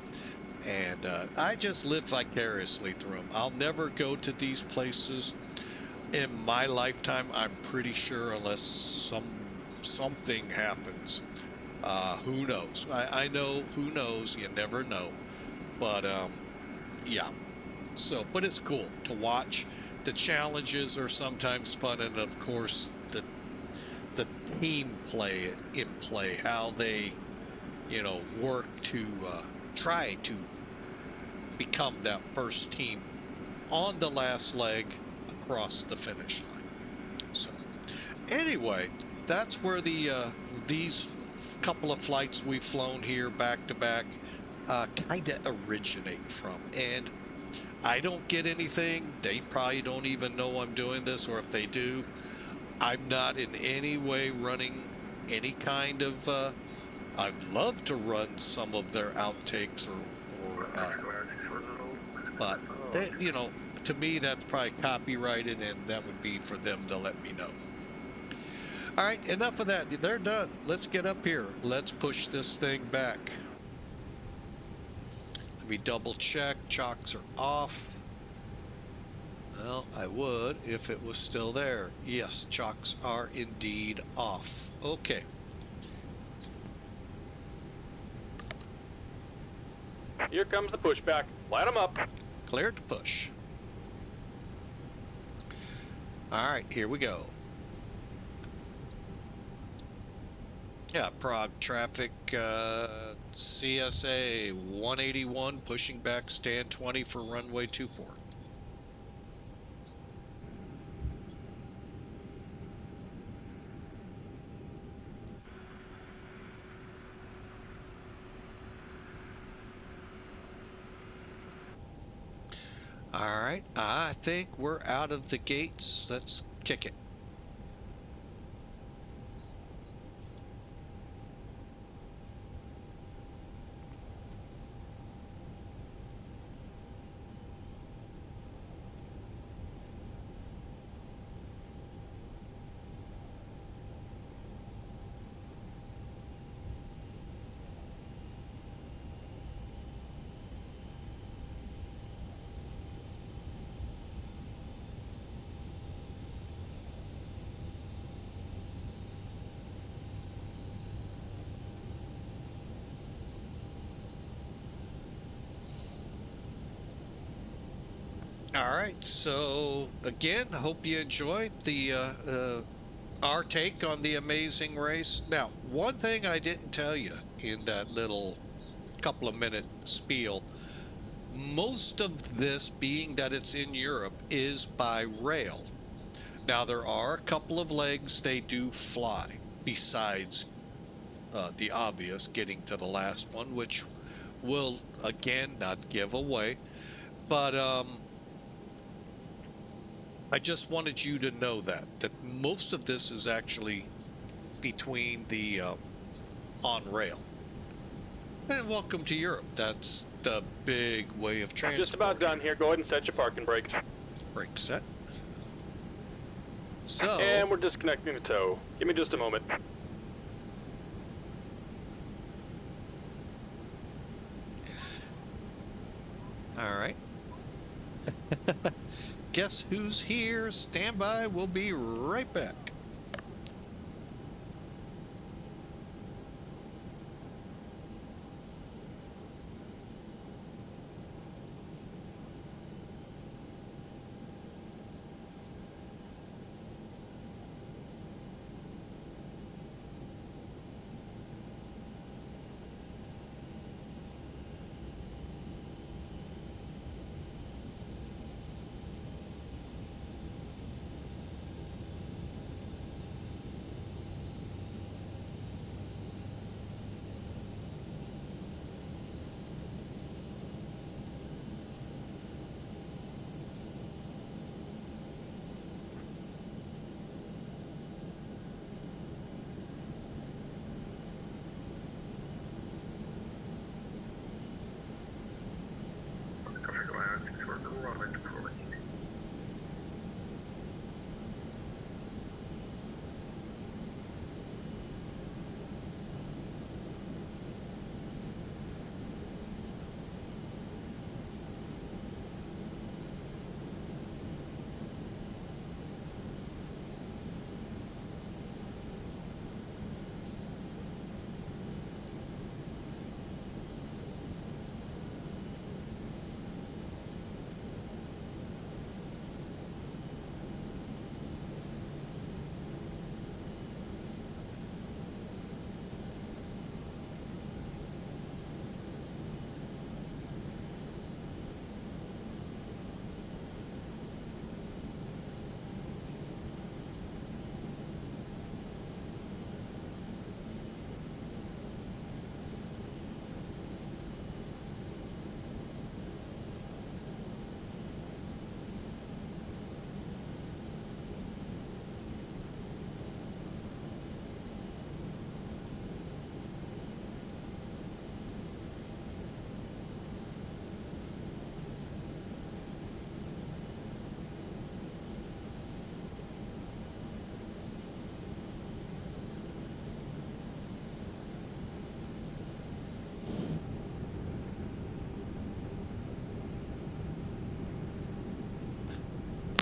And I just live vicariously through them. I'll never go to these places in my lifetime, I'm pretty sure, unless something happens. Who knows? I know, who knows? You never know. But yeah, so, but it's cool to watch. The challenges are sometimes fun, and of course the team play in play, how they work to try to become that first team on the last leg across the finish line. So anyway, that's where these couple of flights we've flown here back to back kind of originate from. And I don't get anything. They probably don't even know I'm doing this, or if they do, I'm not in any way running any kind of I'd love to run some of their outtakes but they, to me that's probably copyrighted, and that would be for them to let me know. All right, enough of that. They're done. Let's get up here. Let's push this thing back. Let me double check. Chocks are off. Well, I would if it was still there. Yes, chocks are indeed off. Okay. Here comes the pushback. Light them up. Cleared to push. All right, here we go. Yeah, Prague traffic, CSA181 pushing back stand 20 for runway 24. All right, I think we're out of the gates. Let's kick it. All right, so again, I hope you enjoyed the our take on the amazing race. Now, one thing I didn't tell you in that little couple of minute spiel, most of this, being that it's in Europe, is by rail. Now, there are a couple of legs they do fly, besides the obvious, getting to the last one, which will, again, not give away. But I just wanted you to know that most of this is actually between the on rail. And welcome to Europe. That's the big way of transport. Just about done here. Go ahead and set your parking brake. Brake set. So. And we're disconnecting the tow. Give me just a moment. All right. Guess who's here? Stand by. We'll be right back.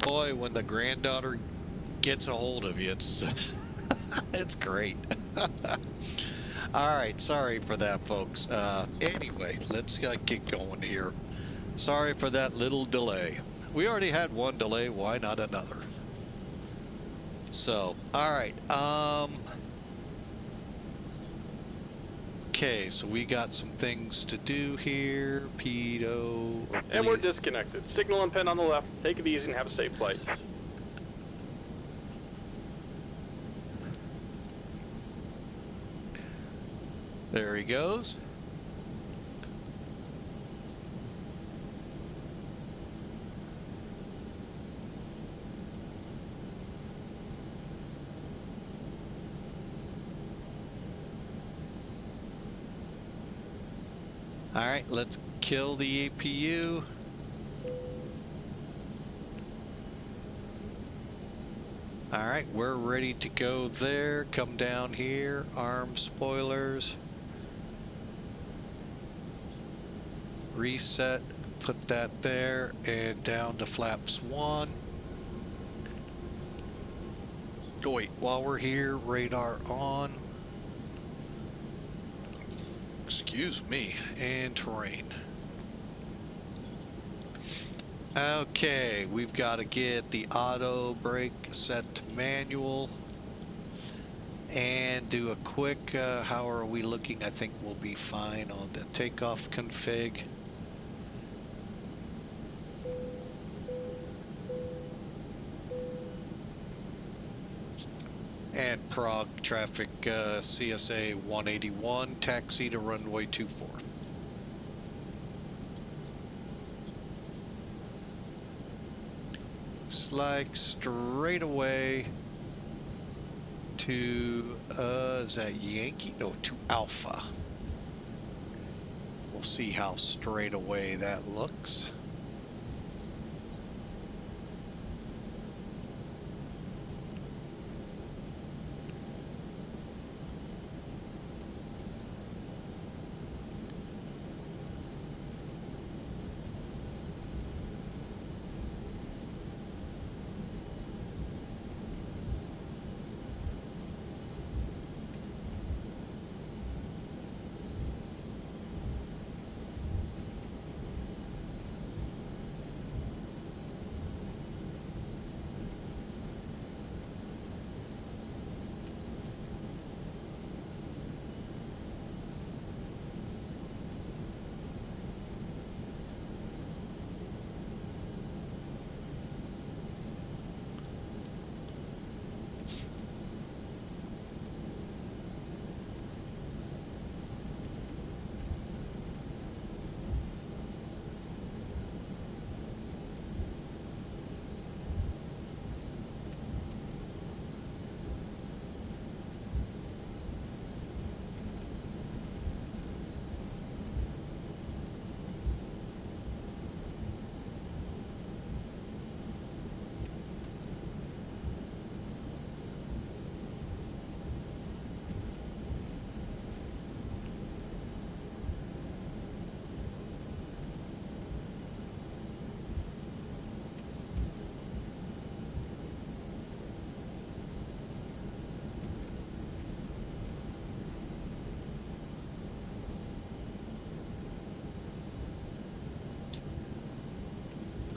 Boy, when the granddaughter gets a hold of you, it's it's great. All right, sorry for that, folks. Anyway, let's get going here. Sorry for that little delay. We already had one delay, why not another? So, all right. Okay, so we got some things to do here. Pedo. And we're disconnected. Signal and pin on the left. Take it easy and have a safe flight. There he goes. All right, let's kill the APU. All right, we're ready to go there. Come down here, arm spoilers. Reset, put that there, and down to flaps 1. Oh wait, while we're here, radar on. Excuse me, and terrain. Okay, we've got to get the auto brake set to manual and do a quick, how are we looking? I think we'll be fine on the takeoff config. And Prague traffic, CSA181, taxi to runway 24. Looks like straight away to, is that Yankee? No, to Alpha. We'll see how straight away that looks.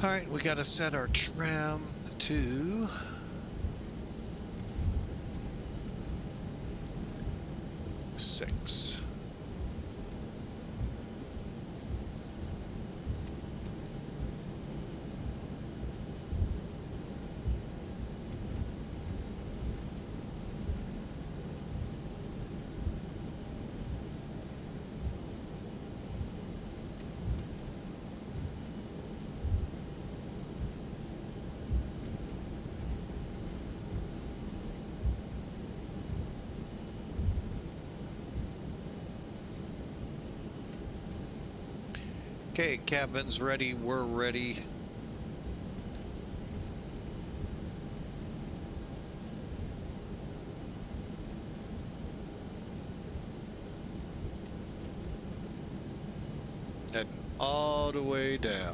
All right, we got to set our trim to 6. Okay, cabin's ready, we're ready. Heading all the way down.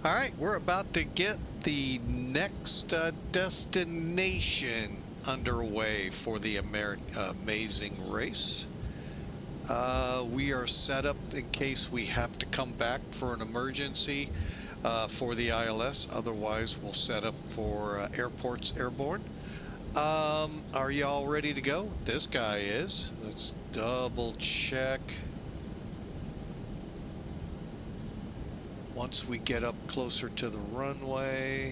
All right, we're about to get the next destination underway for the amazing race. We are set up in case we have to come back for an emergency for the ILS. Otherwise, we'll set up for airports airborne. Are y'all ready to go? This guy is. Let's double check. Once we get up closer to the runway.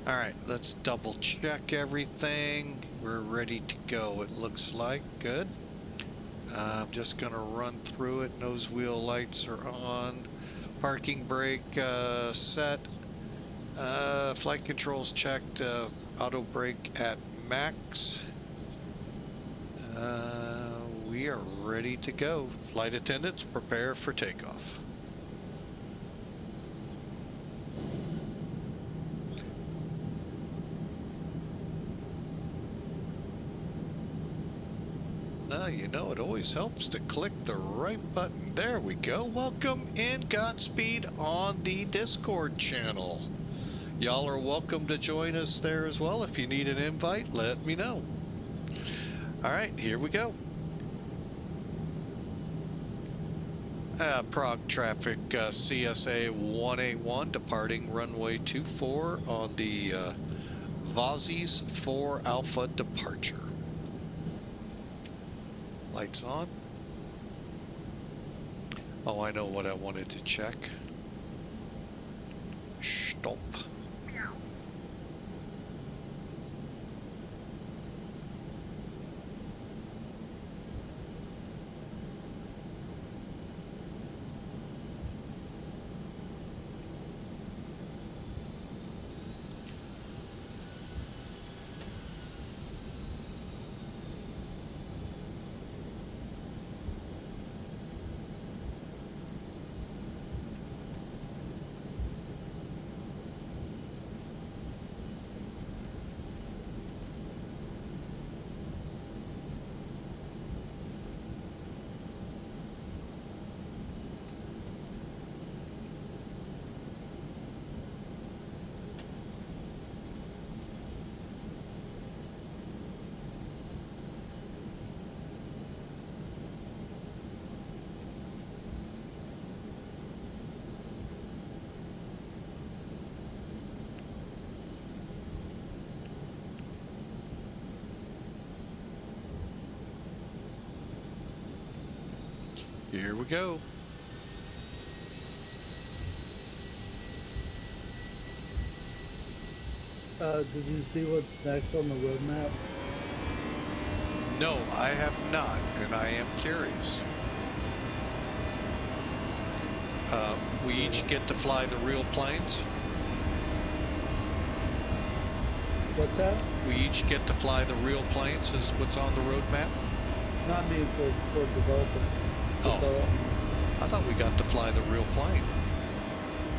All right, let's double check everything. We're ready to go, it looks like. Good. I'm just gonna run through it. Nose wheel lights are on. Parking brake set. Flight controls checked. Auto brake at max. We are ready to go. Flight attendants, prepare for takeoff. You know, it always helps to click the right button. There we go. Welcome and Godspeed on the Discord channel. Y'all are welcome to join us there as well. If you need an invite, let me know. All right, here we go. Prague traffic, CSA181 departing runway 24 on the VATSIM 4 Alpha departure. Lights on. Oh, I know what I wanted to check. Stop. Here we go. Did you see what's next on the roadmap? No, I have not, and I am curious. We each get to fly the real planes. What's that? We each get to fly the real planes is what's on the roadmap. Not me for developing. Oh, I thought we got to fly the real plane,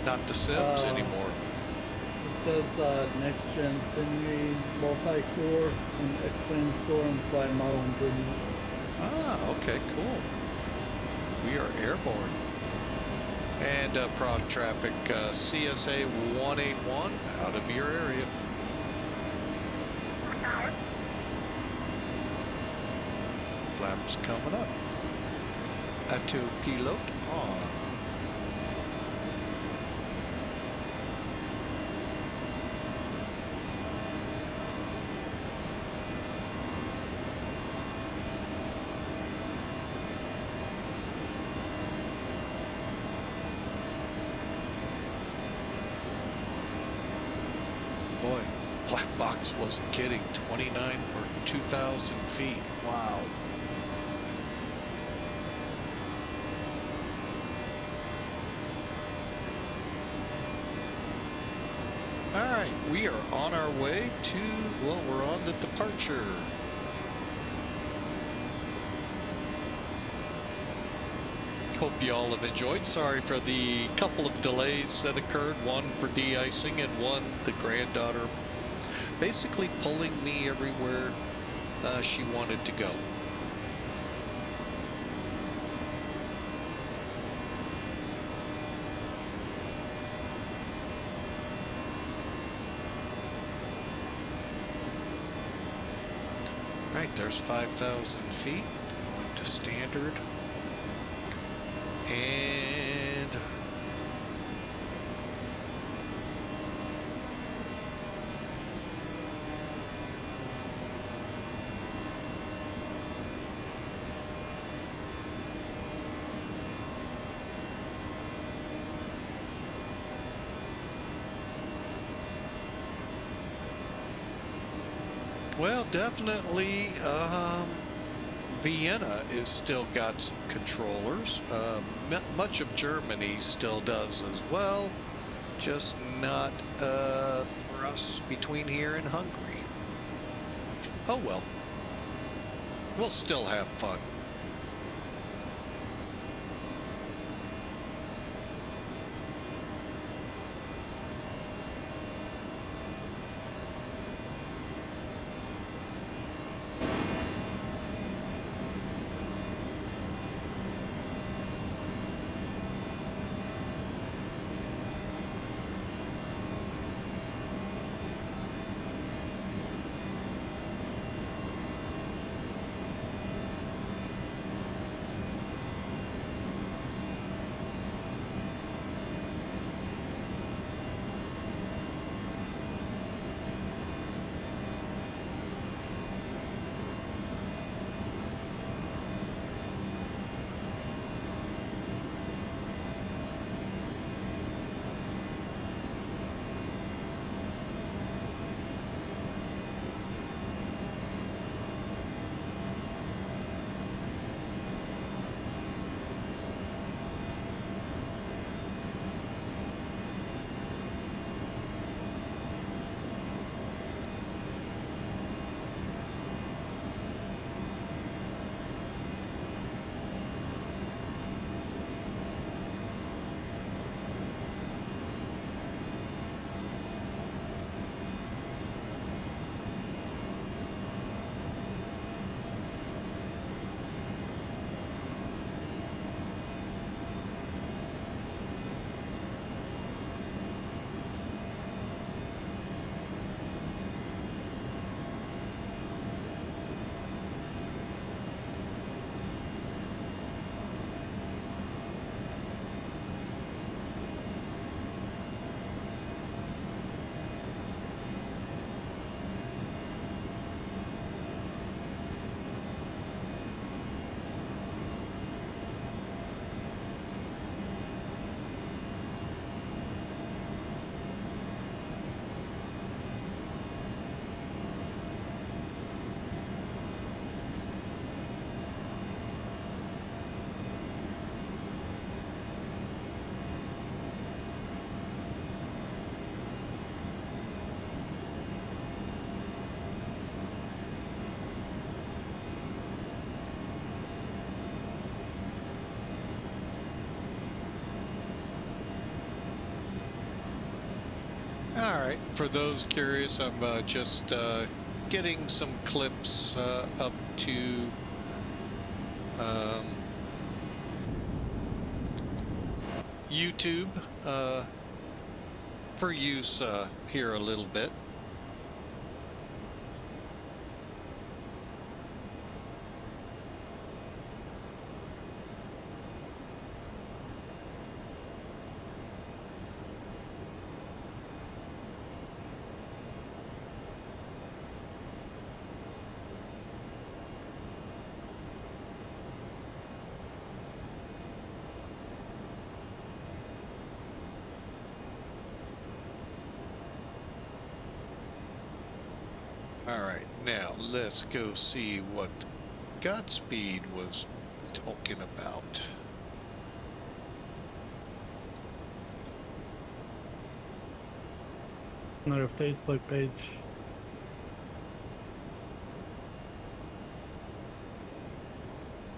not the Sims anymore. It says next gen Simu, multi-core, and X-plane store and flight model improvements. Ah, okay, cool. We are airborne. And Prague traffic, CSA181 out of your area. Flaps coming up. Autopilot on. Boy, black box wasn't kidding. 29 or 2,000 feet. Wow. All right, we are on our way to, well, we're on the departure. Hope you all have enjoyed. Sorry for the couple of delays that occurred. One for de-icing and one, the granddaughter basically pulling me everywhere she wanted to go. Right, there's 5,000 feet, going to standard, and well, definitely, Vienna is still got some controllers. Much of Germany still does as well, just not for us between here and Hungary. Oh well, we'll still have fun. All right, for those curious, I'm just getting some clips up to YouTube for use here a little bit. All right, now let's go see what Godspeed was talking about. On their Facebook page.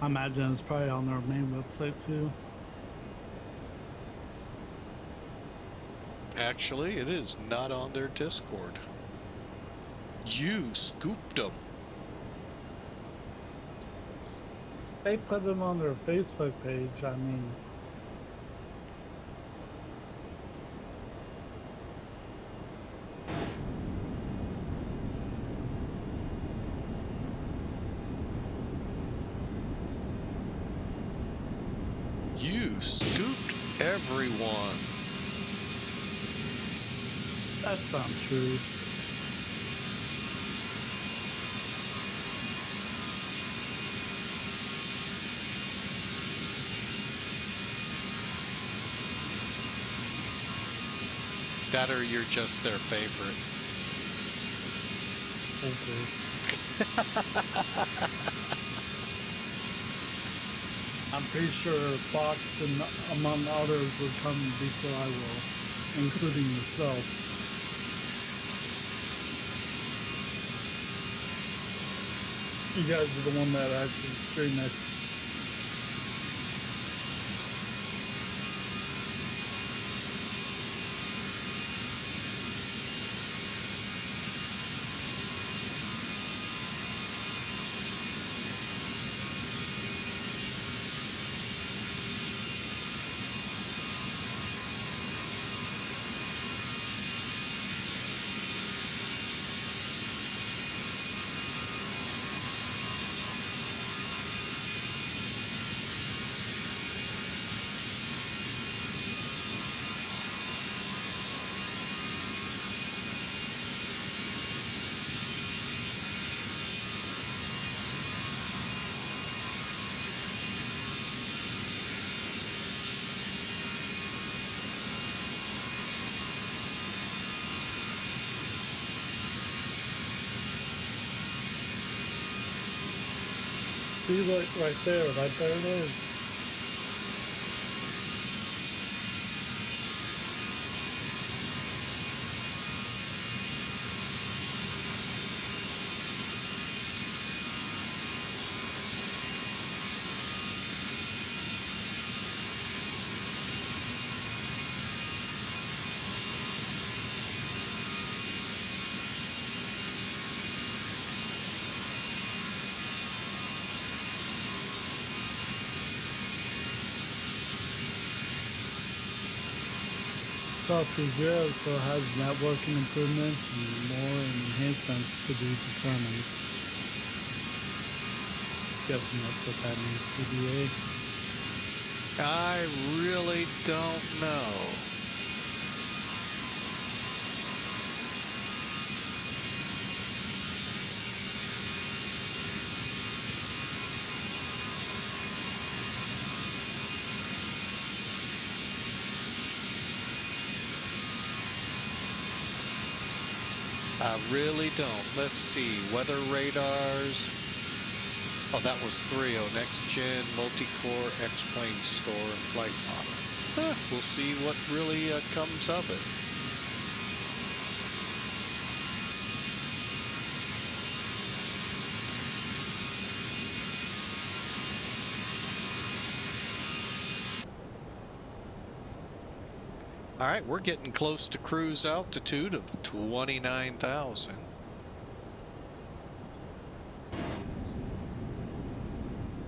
I imagine it's probably on their main website too. actually, it is not on their Discord. You scooped them. They put them on their Facebook page. I mean, You scooped everyone. that's not true. That or you're just their favorite. Okay. I'm pretty sure Fox and among others would come before I will, including yourself. You guys are the one that actually stream it. See, like right there it is. Software 0 so has networking improvements and more enhancements to be determined. Guessing that's what that means, TBA. I really don't know. I really don't. Let's see. Weather radars. Oh, that was 3.0. Next gen, multi-core, X-plane store, and flight model. We'll see what really comes of it. All right, we're getting close to cruise altitude of 29,000.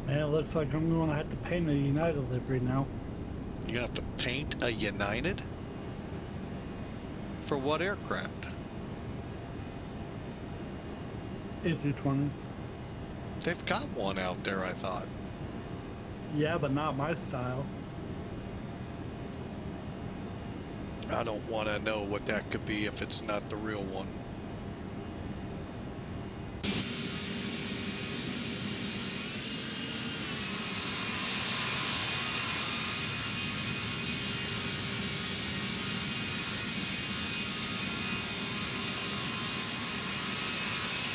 Man, it looks like I'm going to have to paint a United livery now. You're gonna have to paint a United? For what aircraft? A320. They've got one out there, I thought. Yeah, but not my style. I don't want to know what that could be if it's not the real one.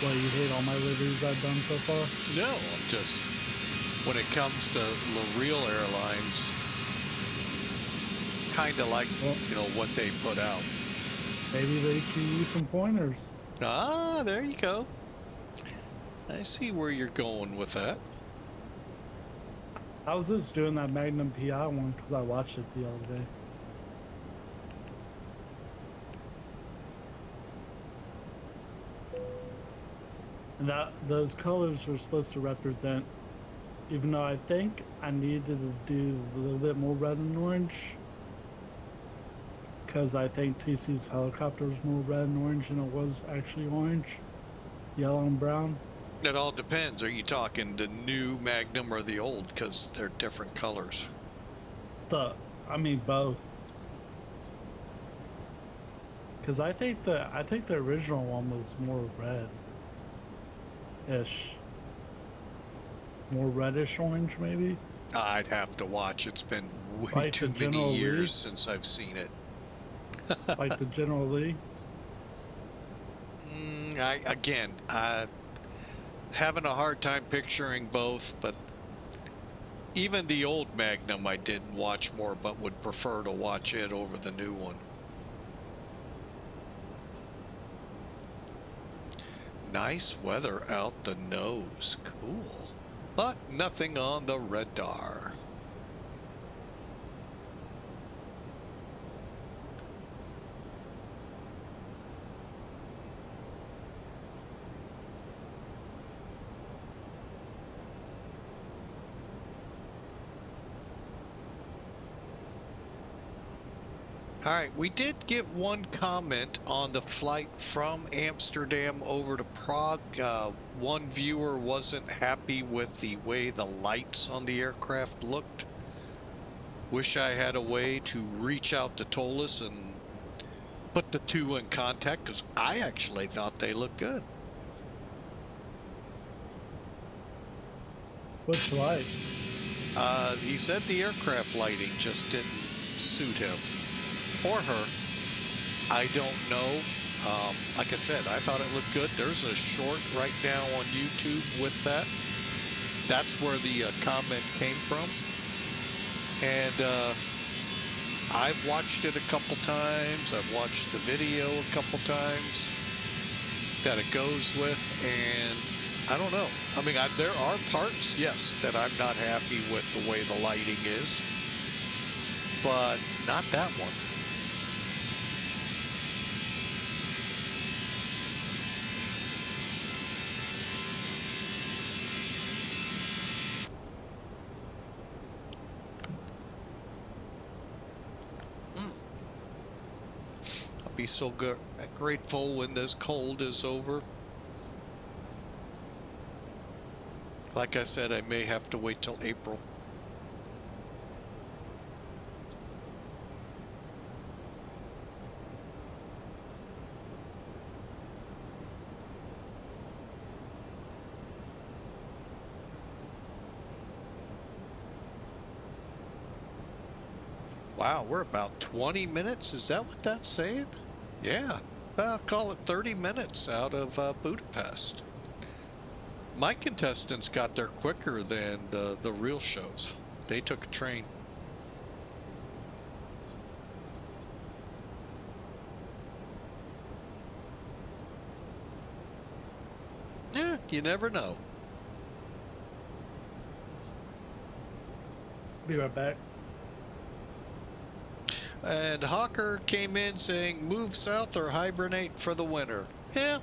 What, you hate all my liveries I've done so far? No, I'm just, when it comes to the real airlines, kind of like, you know, what they put out. Maybe they can use some pointers. Ah, there you go. I see where you're going with that. I was just doing that Magnum PI one because I watched it the other day. And those colors were supposed to represent, even though I think I needed to do a little bit more red and orange, because I think TC's helicopter was more red and orange than it was actually orange, yellow and brown. It all depends. Are you talking the new Magnum or the old? Because they're different colors. I mean both. Because I think the original one was more red-ish, more reddish orange maybe. I'd have to watch. It's been way Like too the many General years Lee? since I've seen it. Like the General Lee. Again, having a hard time picturing both, but even the old Magnum I didn't watch more, but would prefer to watch it over the new one. Nice weather out the nose. Cool. But nothing on the radar. All right, we did get one comment on the flight from Amsterdam over to Prague. One viewer wasn't happy with the way the lights on the aircraft looked. Wish I had a way to reach out to ToLiss and put the two in contact, because I actually thought they looked good. Which light? He said the aircraft lighting just didn't suit him. Or her. I don't know. Like I said, I thought it looked good. There's a short right now on YouTube with that. That's where the comment came from. And I've watched it a couple times. I've watched the video a couple times that it goes with. And I don't know. I mean, there are parts, yes, that I'm not happy with the way the lighting is. But not that one. Be so grateful when this cold is over. Like I said, I may have to wait till April. Wow, we're about 20 minutes. Is that what that's saying? Yeah, I'll call it 30 minutes out of Budapest. My contestants got there quicker than the real shows. They took a train. Yeah, you never know. Be right back. And Hawker came in saying, move south or hibernate for the winter. Yeah,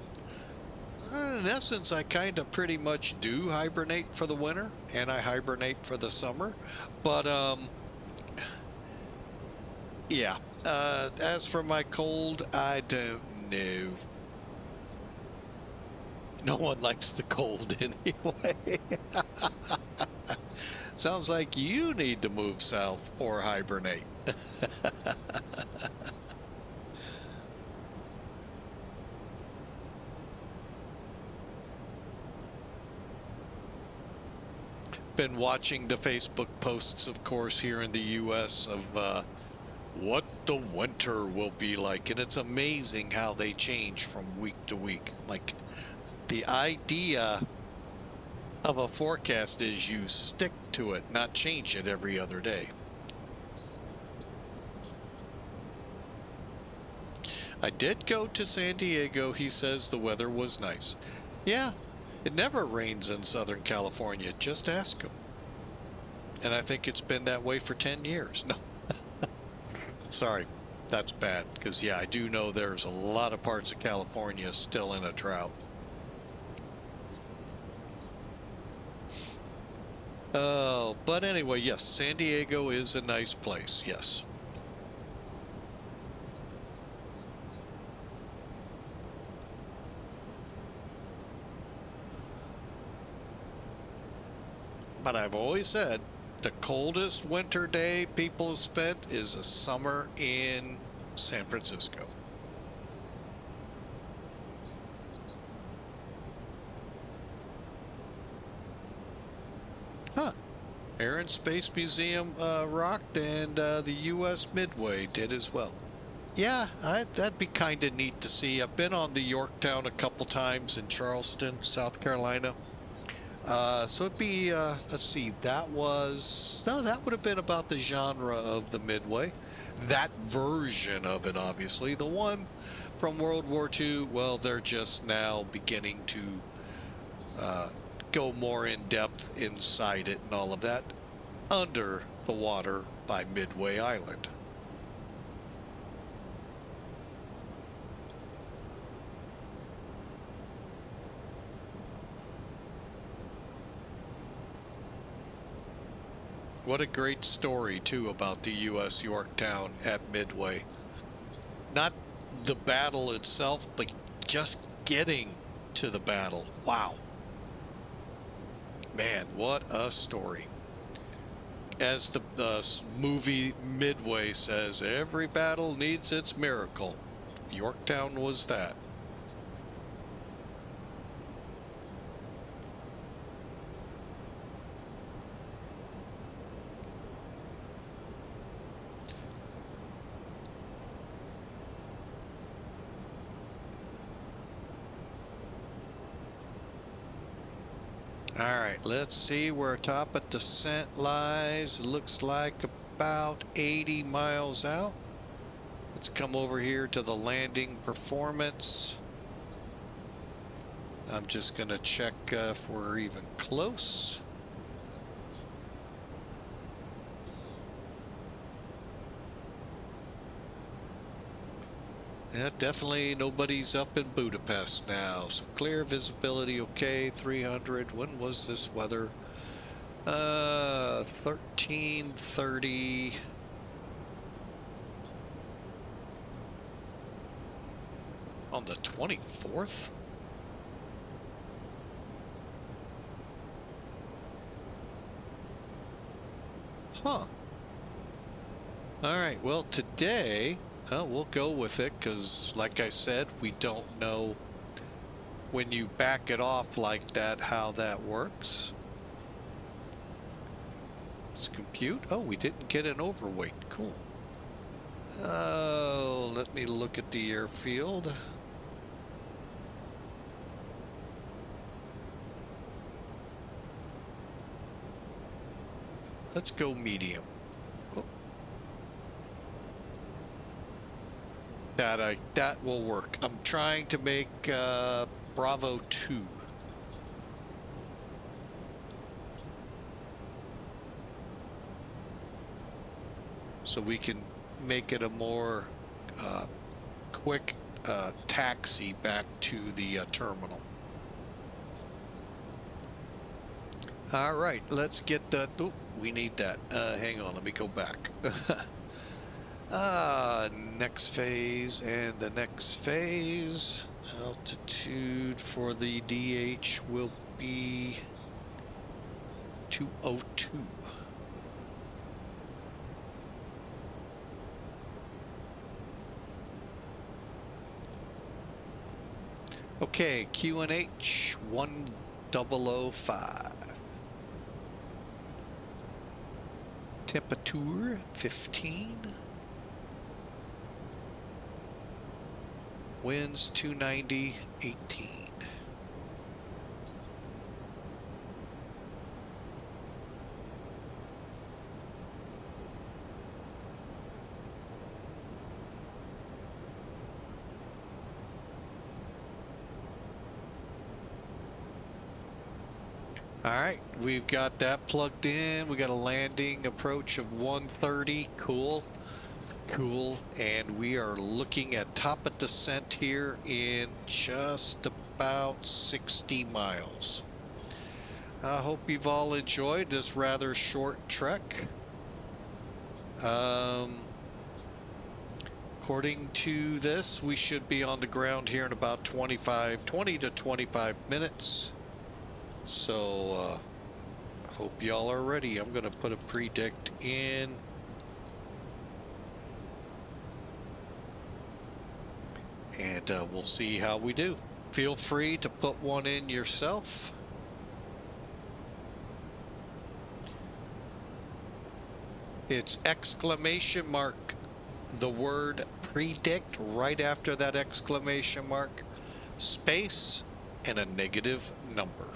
in essence, I kind of pretty much do hibernate for the winter, and I hibernate for the summer. But, yeah, as for my cold, I don't know. No one likes the cold anyway. Sounds like you need to move south or hibernate. Been watching the Facebook posts, of course, here in the US of what the winter will be like, and it's amazing how they change from week to week. Like, the idea of a forecast is you stick to it, not change it every other day. I did go to San Diego. He says the weather was nice. Yeah, it never rains in Southern California. Just ask him. And I think it's been that way for 10 years. No. Sorry, that's bad. Because, yeah, I do know there's a lot of parts of California still in a drought. Oh, but anyway, yes, San Diego is a nice place. Yes. But I've always said the coldest winter day people have spent is a summer in San Francisco. Huh. Air and Space Museum rocked, and the U.S. Midway did as well. Yeah, that'd be kind of neat to see. I've been on the Yorktown a couple times in Charleston, South Carolina. So it'd be, let's see, that would have been about the genre of the Midway. That version of it, obviously. The one from World War II, well, they're just now beginning to go more in depth inside it and all of that under the water by Midway Island. What a great story, too, about the U.S. Yorktown at Midway. Not the battle itself, but just getting to the battle. Wow. Man, what a story. As the movie Midway says, every battle needs its miracle. Yorktown was that. All right, let's see where top of descent lies. Looks like about 80 miles out. Let's come over here to the landing performance. I'm just going to check if we're even close. Yeah, definitely nobody's up in Budapest now. So clear visibility, okay, 300. When was this weather? 1330. On the 24th? Huh. All right, well, today... Well, we'll go with it because, like I said, we don't know when you back it off like that how that works. Let's compute. Oh, we didn't get an overweight. Cool. Oh, let me look at the airfield. Let's go medium. That will work. I'm trying to make Bravo 2. So we can make it a more quick taxi back to the terminal. All right, let's get that. Oh, we need that. Hang on, let me go back. Next phase and the next phase. Altitude for the DH will be 202. Okay, QNH 1005. Temperature 15. Winds 290, 18. All right, we've got that plugged in. We got a landing approach of 130. Cool. Cool, and we are looking at top of descent here in just about 60 miles. I hope you've all enjoyed this rather short trek. According to this, we should be on the ground here in about 20 to 25 minutes. So, hope y'all are ready. I'm going to put a predict in. And we'll see how we do. Feel free to put one in yourself. It's exclamation mark, the word predict right after that exclamation mark, space, and a negative number.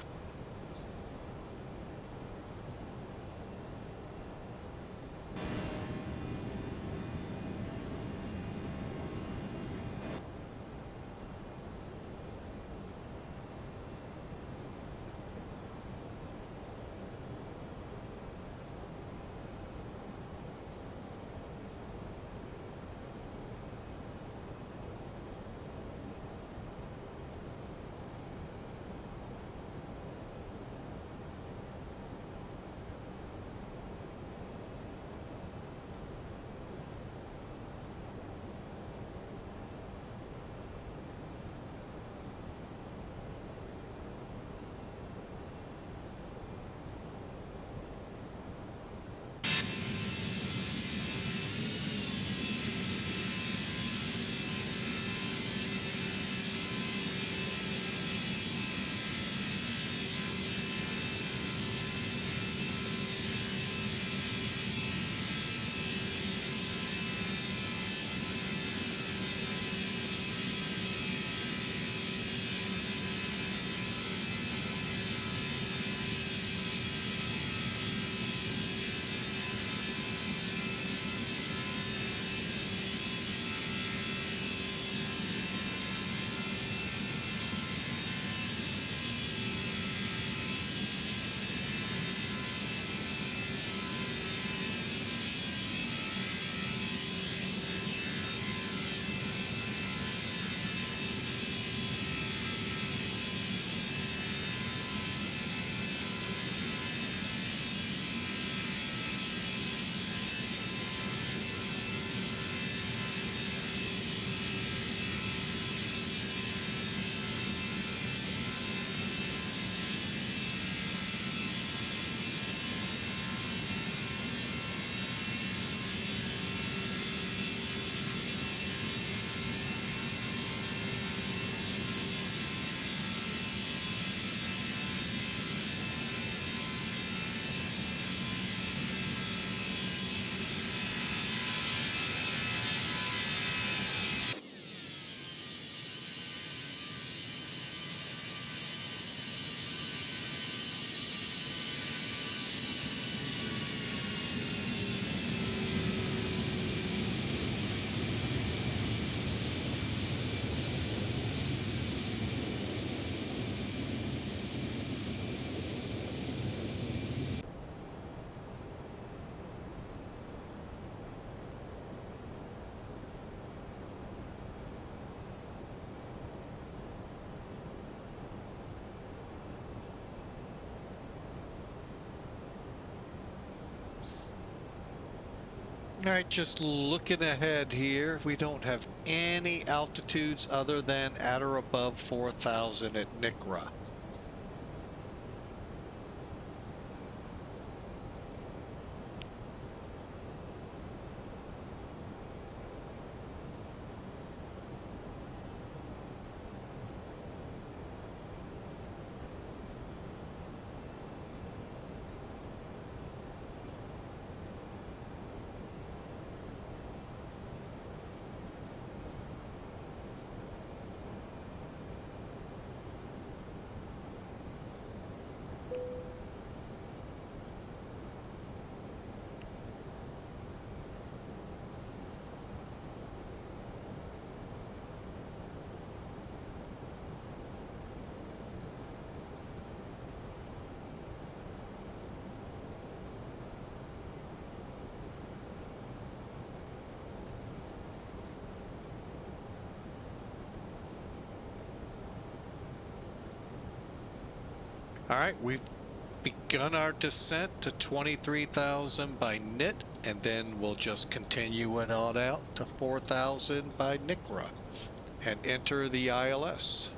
All right, just looking ahead here, we don't have any altitudes other than at or above 4,000 at Nikra. All right, we've begun our descent to 23,000 by NIT, and then we'll just continue it on out to 4,000 by NICRA and enter the ILS.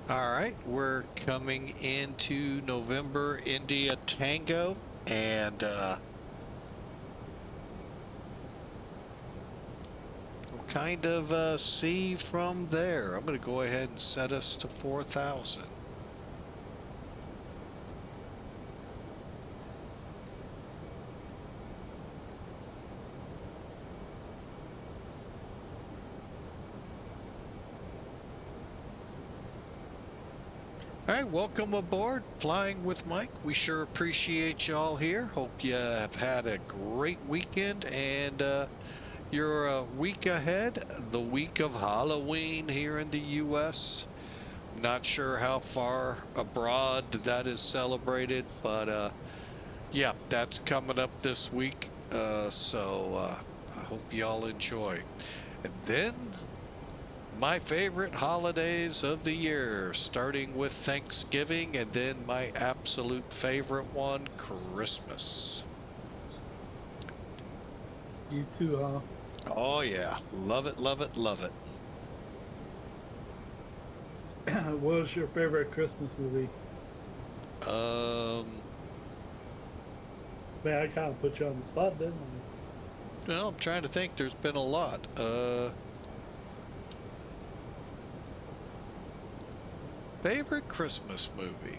All right, we're coming into November India Tango, and we'll kind of see from there. I'm going to go ahead and set us to 4,000. All right, welcome aboard Flying with Mike. We sure appreciate y'all here. Hope you have had a great weekend, and you're a week ahead, the week of Halloween here in the U.S. Not sure how far abroad that is celebrated, but yeah, that's coming up this week. So I hope y'all enjoy. And then my favorite holidays of the year, starting with Thanksgiving, and then my absolute favorite one, Christmas. You too, huh? Oh yeah, love it, love it, love it. What was your favorite Christmas movie? Man, I kind of put you on the spot, didn't I? Well, I'm trying to think. There's been a lot. Favorite Christmas movie?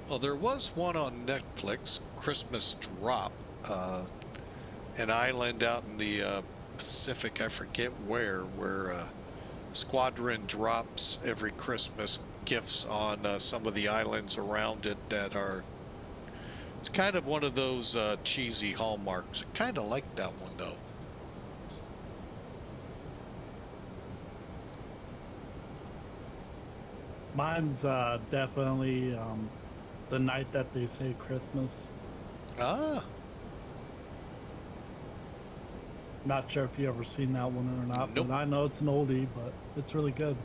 Well, there was one on Netflix, Christmas Drop, an island out in the Pacific, I forget where Squadron drops every Christmas gifts on some of the islands around it that are, it's kind of one of those cheesy hallmarks. I kind of like that one though. Mine's definitely The Night That They Say Christmas. Ah, Not sure if you ever seen that one or not, Nope. but I know it's an oldie, but it's really good.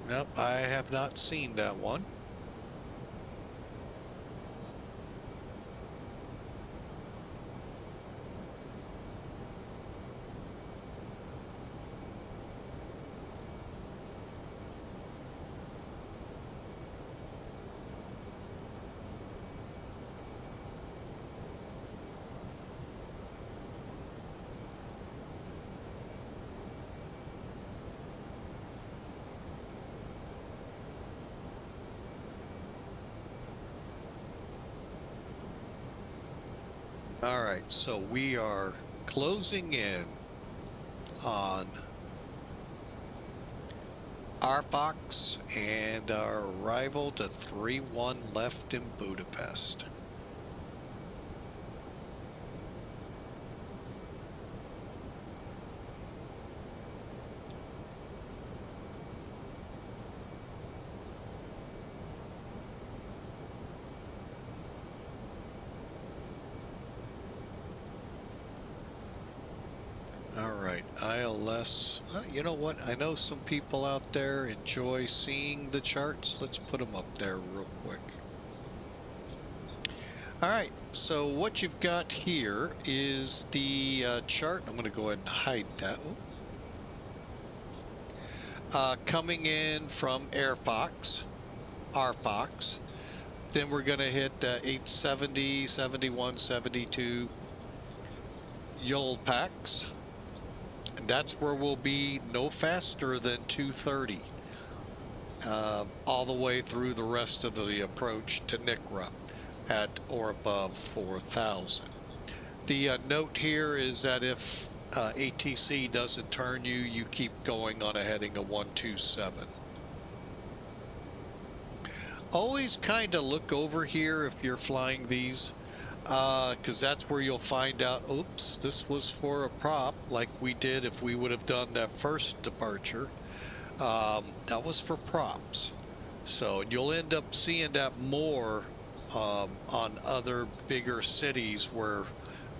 Nope, I have not seen that one. All right, so we are closing in on our box and our arrival to 3-1 left in Budapest. All right, ILS. You know what? I know some people out there enjoy seeing the charts. Let's put them up there real quick. All right, so what you've got here is the chart. I'm going to go ahead and hide that. Coming in from RFox. Then we're going to hit 870, 71, 72 Yolpax. And that's where we'll be no faster than 230 all the way through the rest of the approach to Navigraph at or above 4,000. The note here is that if ATC doesn't turn you, you keep going on a heading of 127. Always kind of look over here if you're flying these, because that's where you'll find out, oops, this was for a prop, like we did if we would have done that first departure. That was for props. So you'll end up seeing that more on other bigger cities where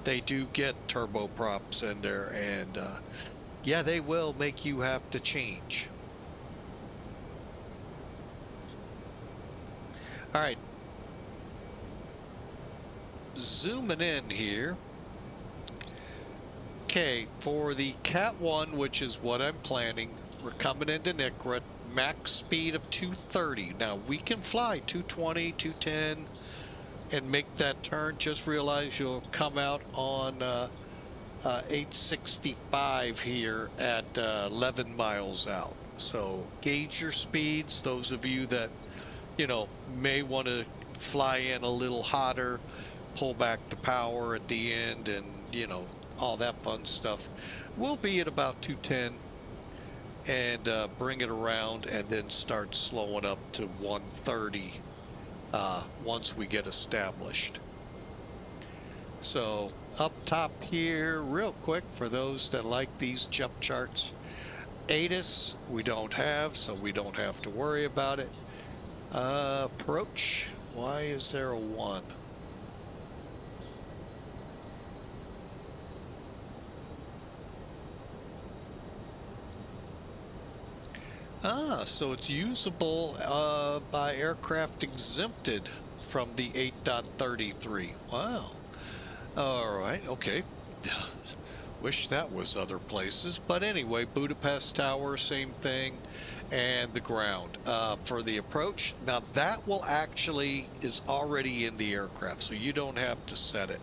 they do get turboprops in there, and yeah, they will make you have to change. All right, zooming in here. Okay, for the Cat 1, which is what I'm planning, we're coming into Navigraph, max speed of 230. Now, we can fly 220, 210, and make that turn. Just realize you'll come out on 865 here at 11 miles out. So gauge your speeds. Those of you that, you know, may want to fly in a little hotter, pull back the power at the end, and, you know, all that fun stuff. We'll be at about 210 and bring it around and then start slowing up to 130 once we get established. So up top here, real quick, for those that like these jump charts, ATIS we don't have, so we don't have to worry about it. Approach, why is there a 1? So it's usable by aircraft exempted from the 8.33. Wow. All right, okay. Wish that was other places. But anyway, Budapest Tower, same thing, and the ground. For the approach, now that will actually is already in the aircraft, so you don't have to set it.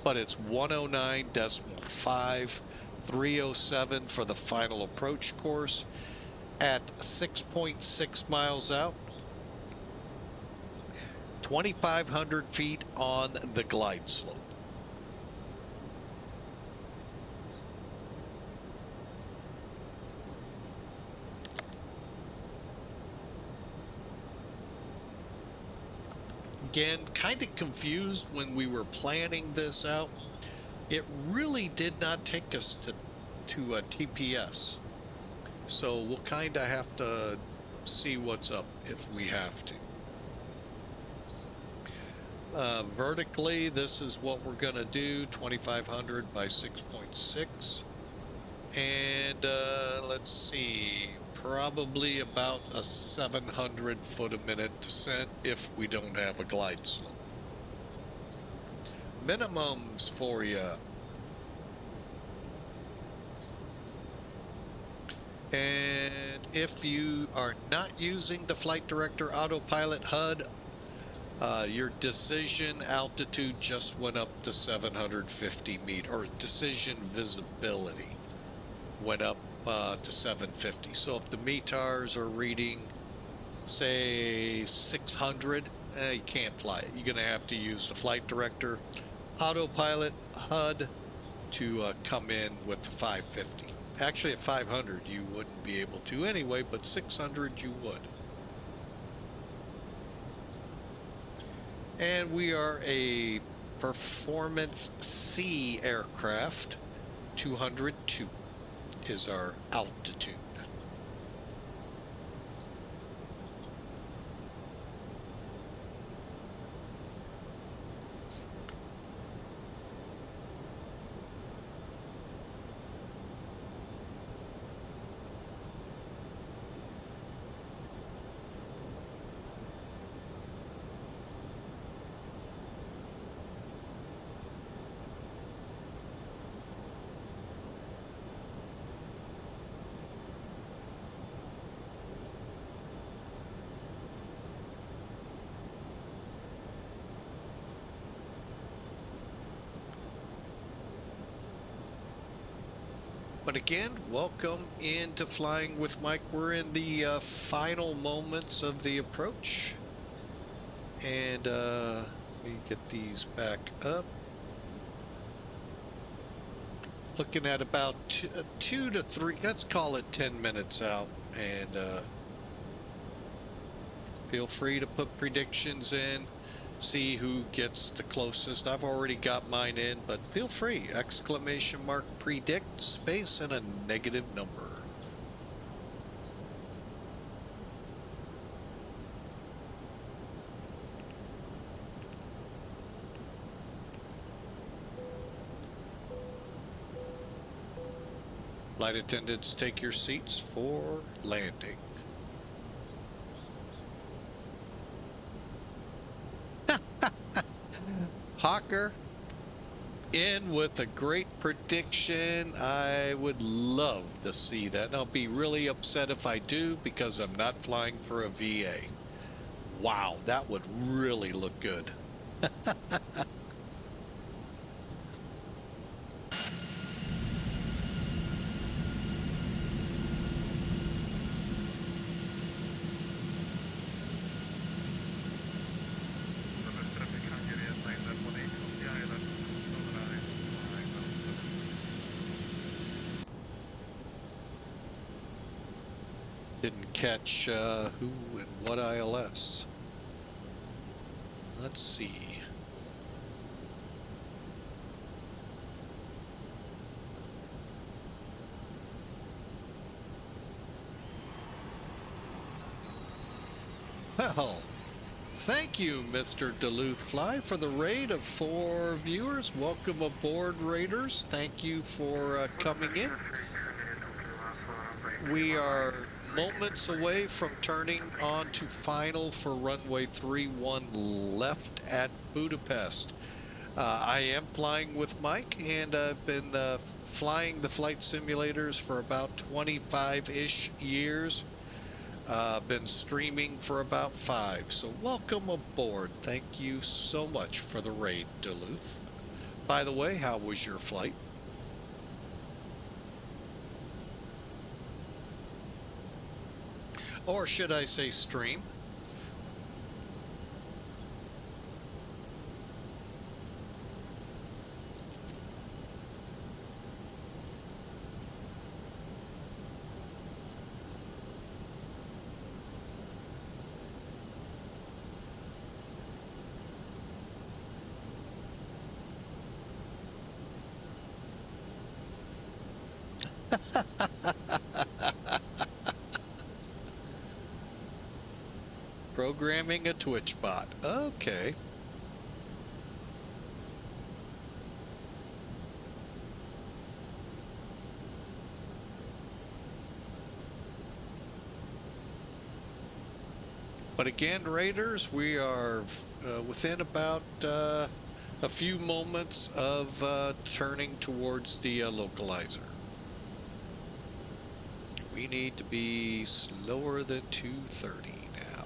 But it's 109.5, 307 for the final approach course at 6.6 miles out, 2,500 feet on the glide slope. Again, kind of confused when we were planning this out. It really did not take us to TPS. So we'll kind of have to see what's up if we have to. Vertically, this is what we're going to do, 2,500 by 6.6. And let's see, probably about a 700 foot a minute descent if we don't have a glide slope. Minimums for you. And if you are not using the Flight Director Autopilot HUD, your decision altitude just went up to 750 meters, or decision visibility went up to 750. So if the METARs are reading, say, 600, you can't fly it. You're going to have to use the Flight Director Autopilot HUD to come in with the 550. Actually, at 500, you wouldn't be able to anyway, but 600 you would. And we are a Performance C aircraft. 202 is our altitude. But again, welcome into Flying with Mike. We're in the final moments of the approach. And let me get these back up. Looking at about 2 to 3, let's call it 10 minutes out. And feel free to put predictions in. See who gets the closest. I've already got mine in, but feel free. Exclamation mark predict space and a negative number. Flight attendants, take your seats for landing. Hawker in with a great prediction. I would love to see that. And I'll be really upset if I do, because I'm not flying for a VA. Wow, that would really look good. Didn't catch who and what ILS. Let's see. Well, thank you, Mr. Duluth Fly, for the raid of 4 viewers. Welcome aboard, Raiders. Thank you for coming in. We are moments away from turning on to final for runway 31 left at Budapest. I am flying with Mike, and I've been flying the flight simulators for about 25-ish years. Been streaming for about 5. So welcome aboard. Thank you so much for the raid, Duluth. By the way, how was your flight? Or should I say stream? Programming a Twitch bot. Okay. But again, Raiders, we are within about a few moments of turning towards the localizer. We need to be slower than 230 now.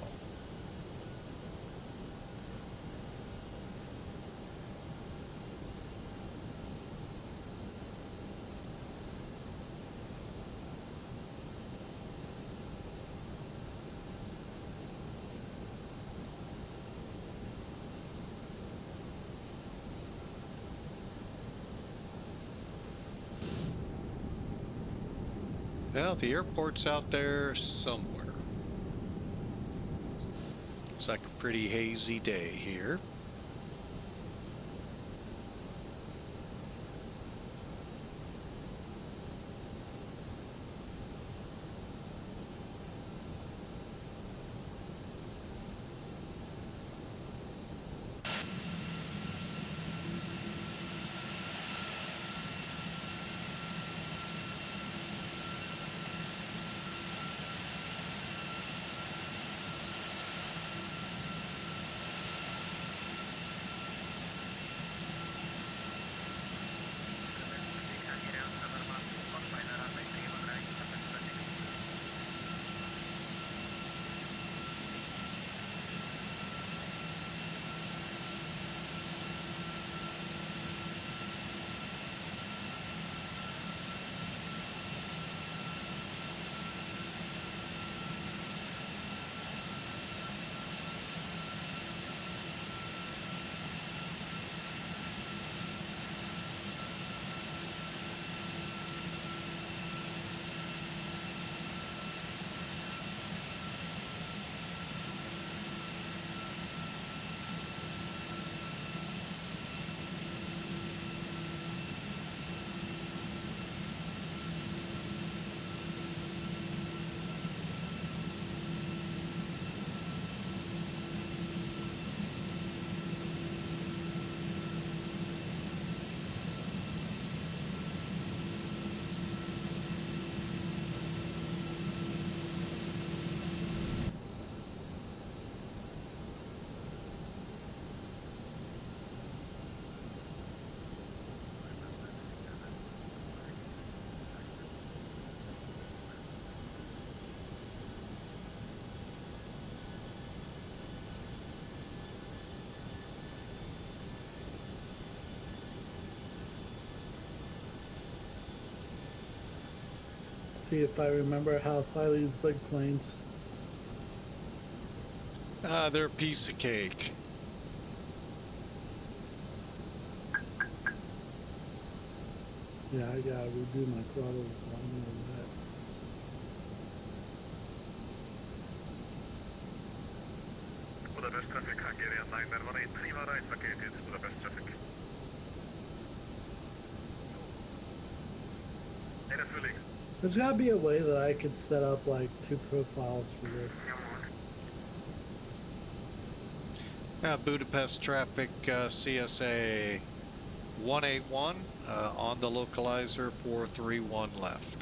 Well, the airport's out there somewhere. Looks like a pretty hazy day here. See if I remember how to fly these big planes. They're a piece of cake. Yeah, I gotta redo my throttles, so I know that. Budapest traffic, Hungarian 981 prima right vacated, Budapest traffic. Data filling. There's gotta be a way that I could set up like 2 profiles for this. Budapest traffic, CSA 181 on the localizer, 431 left.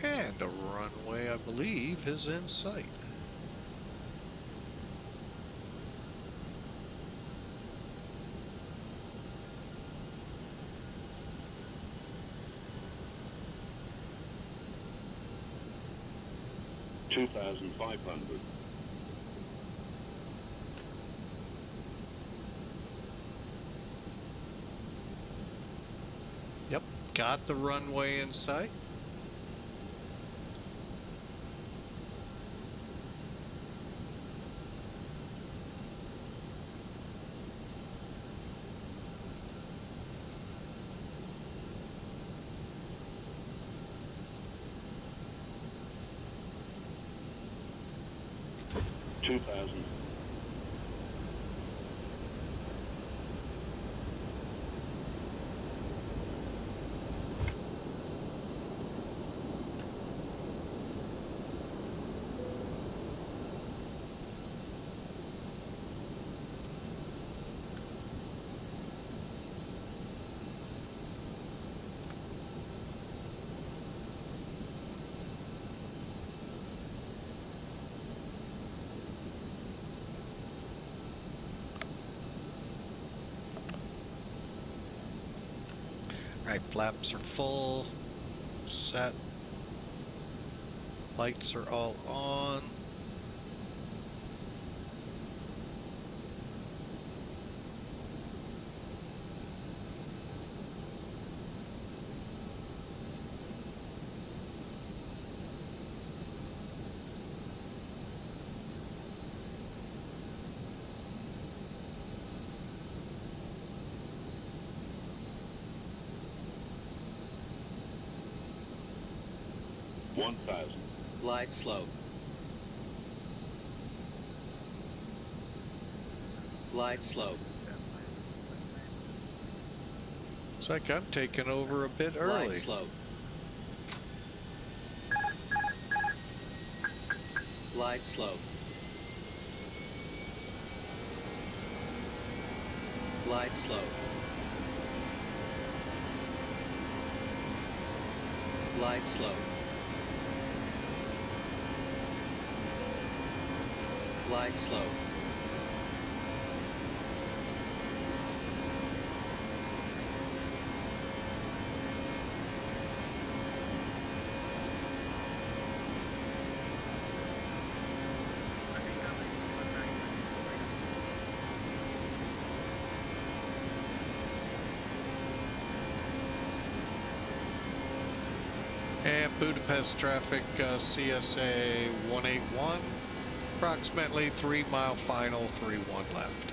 And a runway, I believe, is in sight. $2,500. Yep, got the runway in sight. $2,000. Alright, flaps are full. Set. Lights are all on. Glide slope. Glide slope. Looks like I'm taking over a bit early. Glide slope. Glide slope. Glide slope. Glide slope. Glide slope. And Budapest traffic, CSA181, approximately 3 mile final, 3-1 left.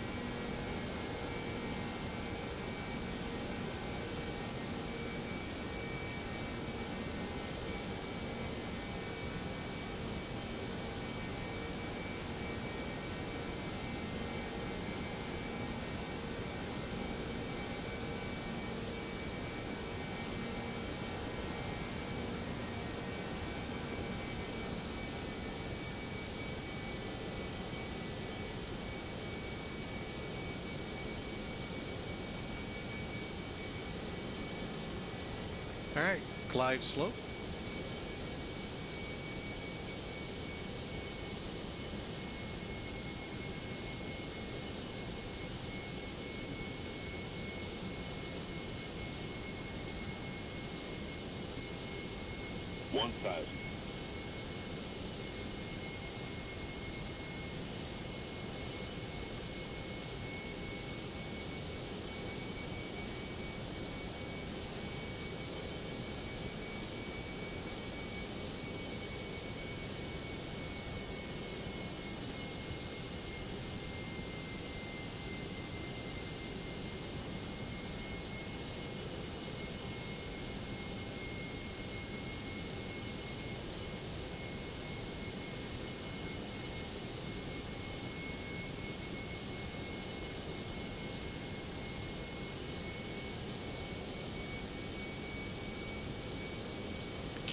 All right, glide slope.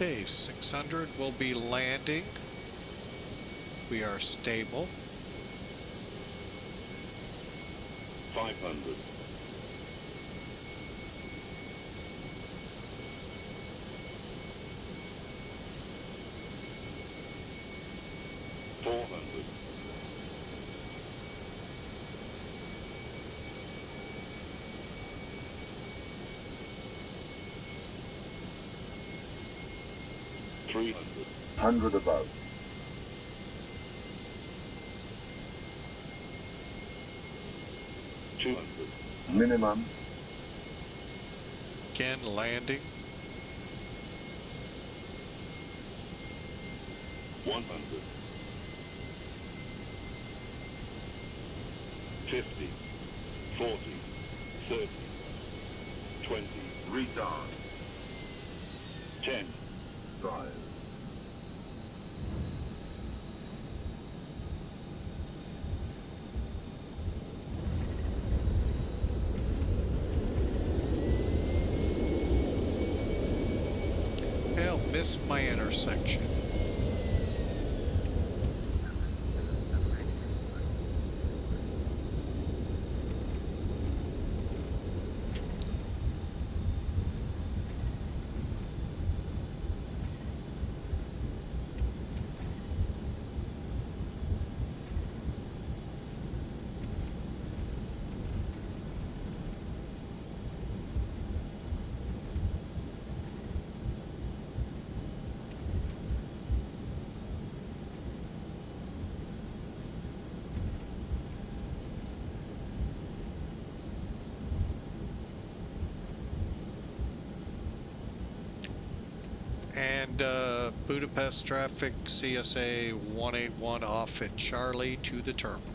Okay, 600 will be landing. We are stable. 500. 400. 300. 100 above. 200. Minimum. Again, landing. 100. 50. 40. 30. 20. Retard. 10. 5. Hell, missed my intersection. And Budapest traffic, CSA181 off at Charlie to the terminal.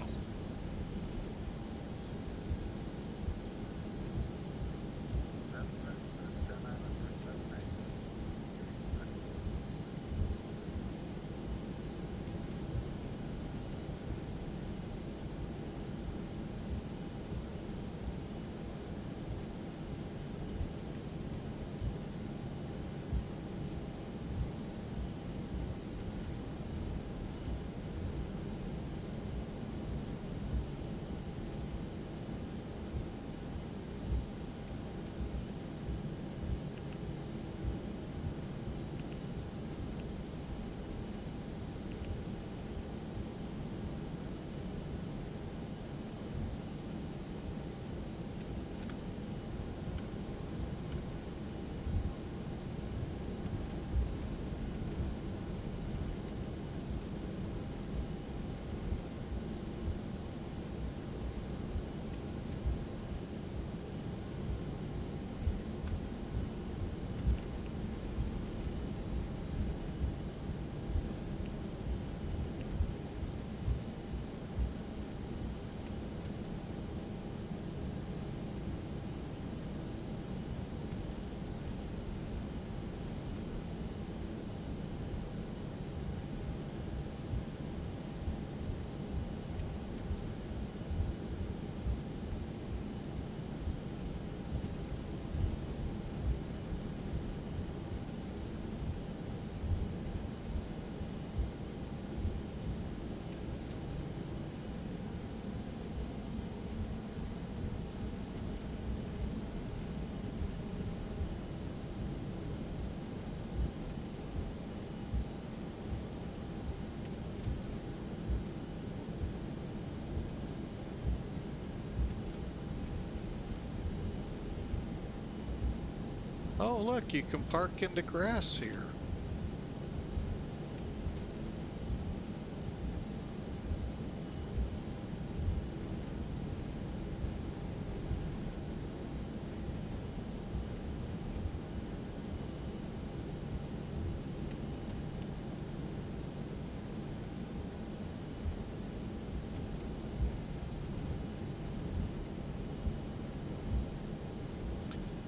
Oh, look, you can park in the grass here.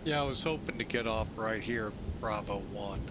Yeah, I was hoping to get off right here, Bravo 1.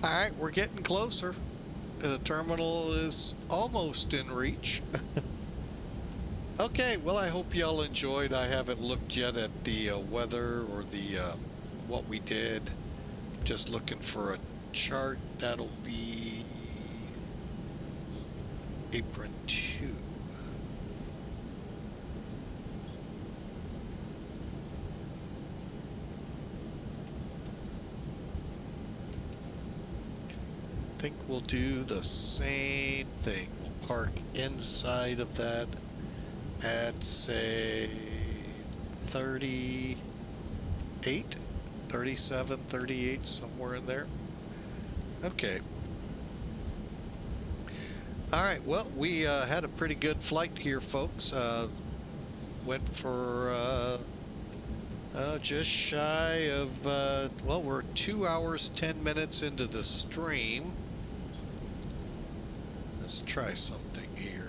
All right, we're getting closer. The terminal is almost in reach. Okay, well, I hope y'all enjoyed. I haven't looked yet at the weather or the what we did. Just looking for a chart. That'll be apron 2. I think we'll do the same thing. We'll park inside of that at, say, 38, 37, 38, somewhere in there. Okay. All right, well, we had a pretty good flight here, folks. went for just shy of, well, we're 2 hours, 10 minutes into the stream. Let's try something here.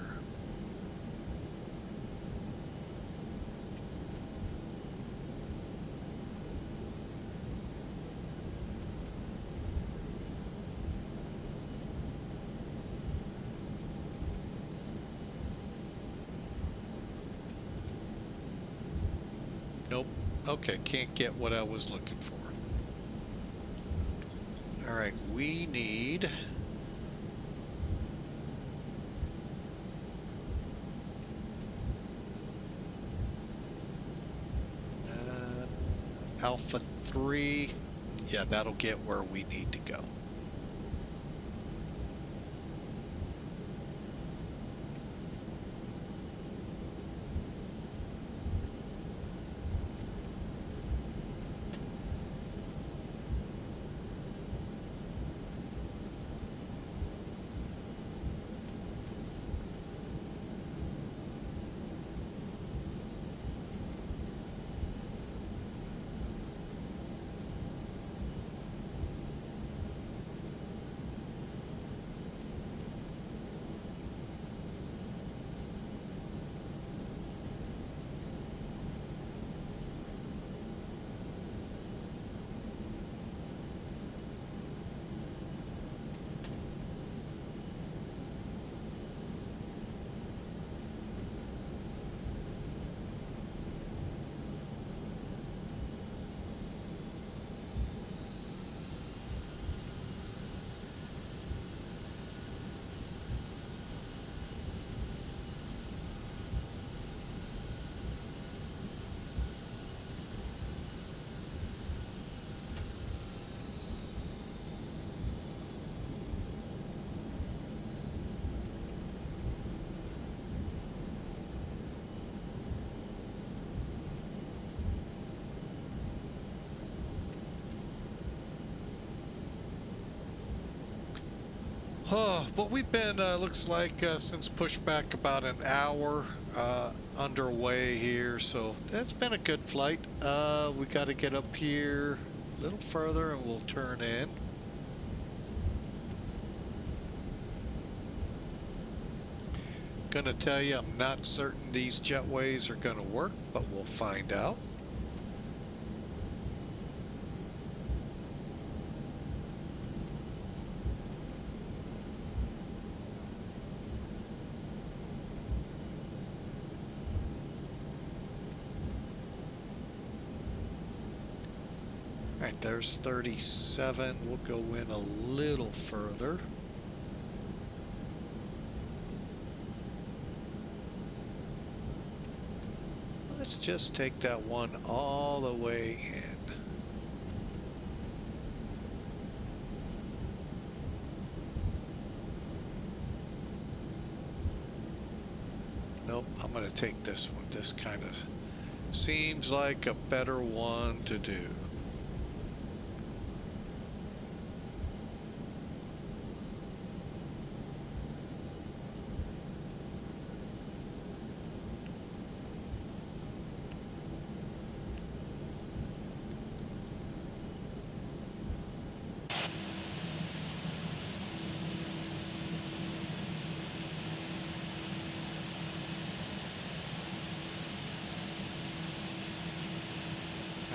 Nope. Okay, can't get what I was looking for. All right, we need... Alpha 3. Yeah, that'll get where we need to go. Oh, but we've been, looks like, since pushback about an hour underway here, so that's been a good flight. We got to get up here a little further and we'll turn in. Gonna tell you, I'm not certain these jetways are gonna work, but we'll find out. Alright, there's 37. We'll go in a little further. Let's just take that one all the way in. Nope, I'm going to take this one. This kind of seems like a better one to do.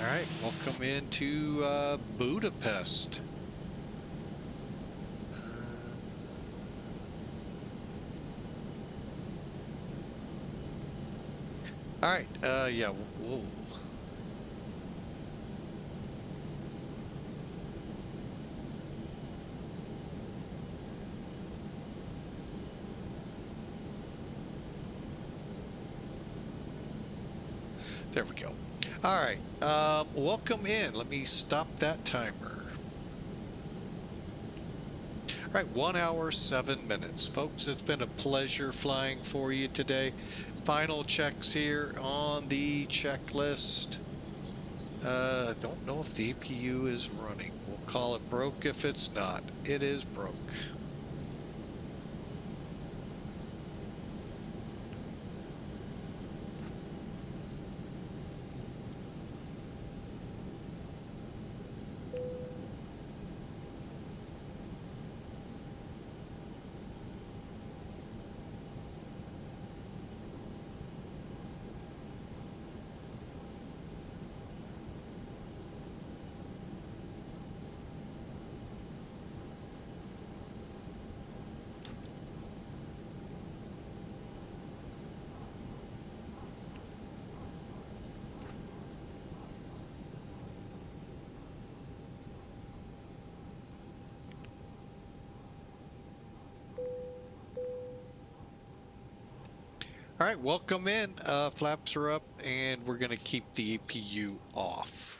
All right, welcome into Budapest. All right, yeah, whoa. There we go. All right, welcome in. Let me stop that timer. All right, 1 hour, 7 minutes. Folks, it's been a pleasure flying for you today. Final checks here on the checklist. I don't know if the APU is running. We'll call it broke if it's not. It is broke. All right, welcome in. Flaps are up, and we're going to keep the APU off.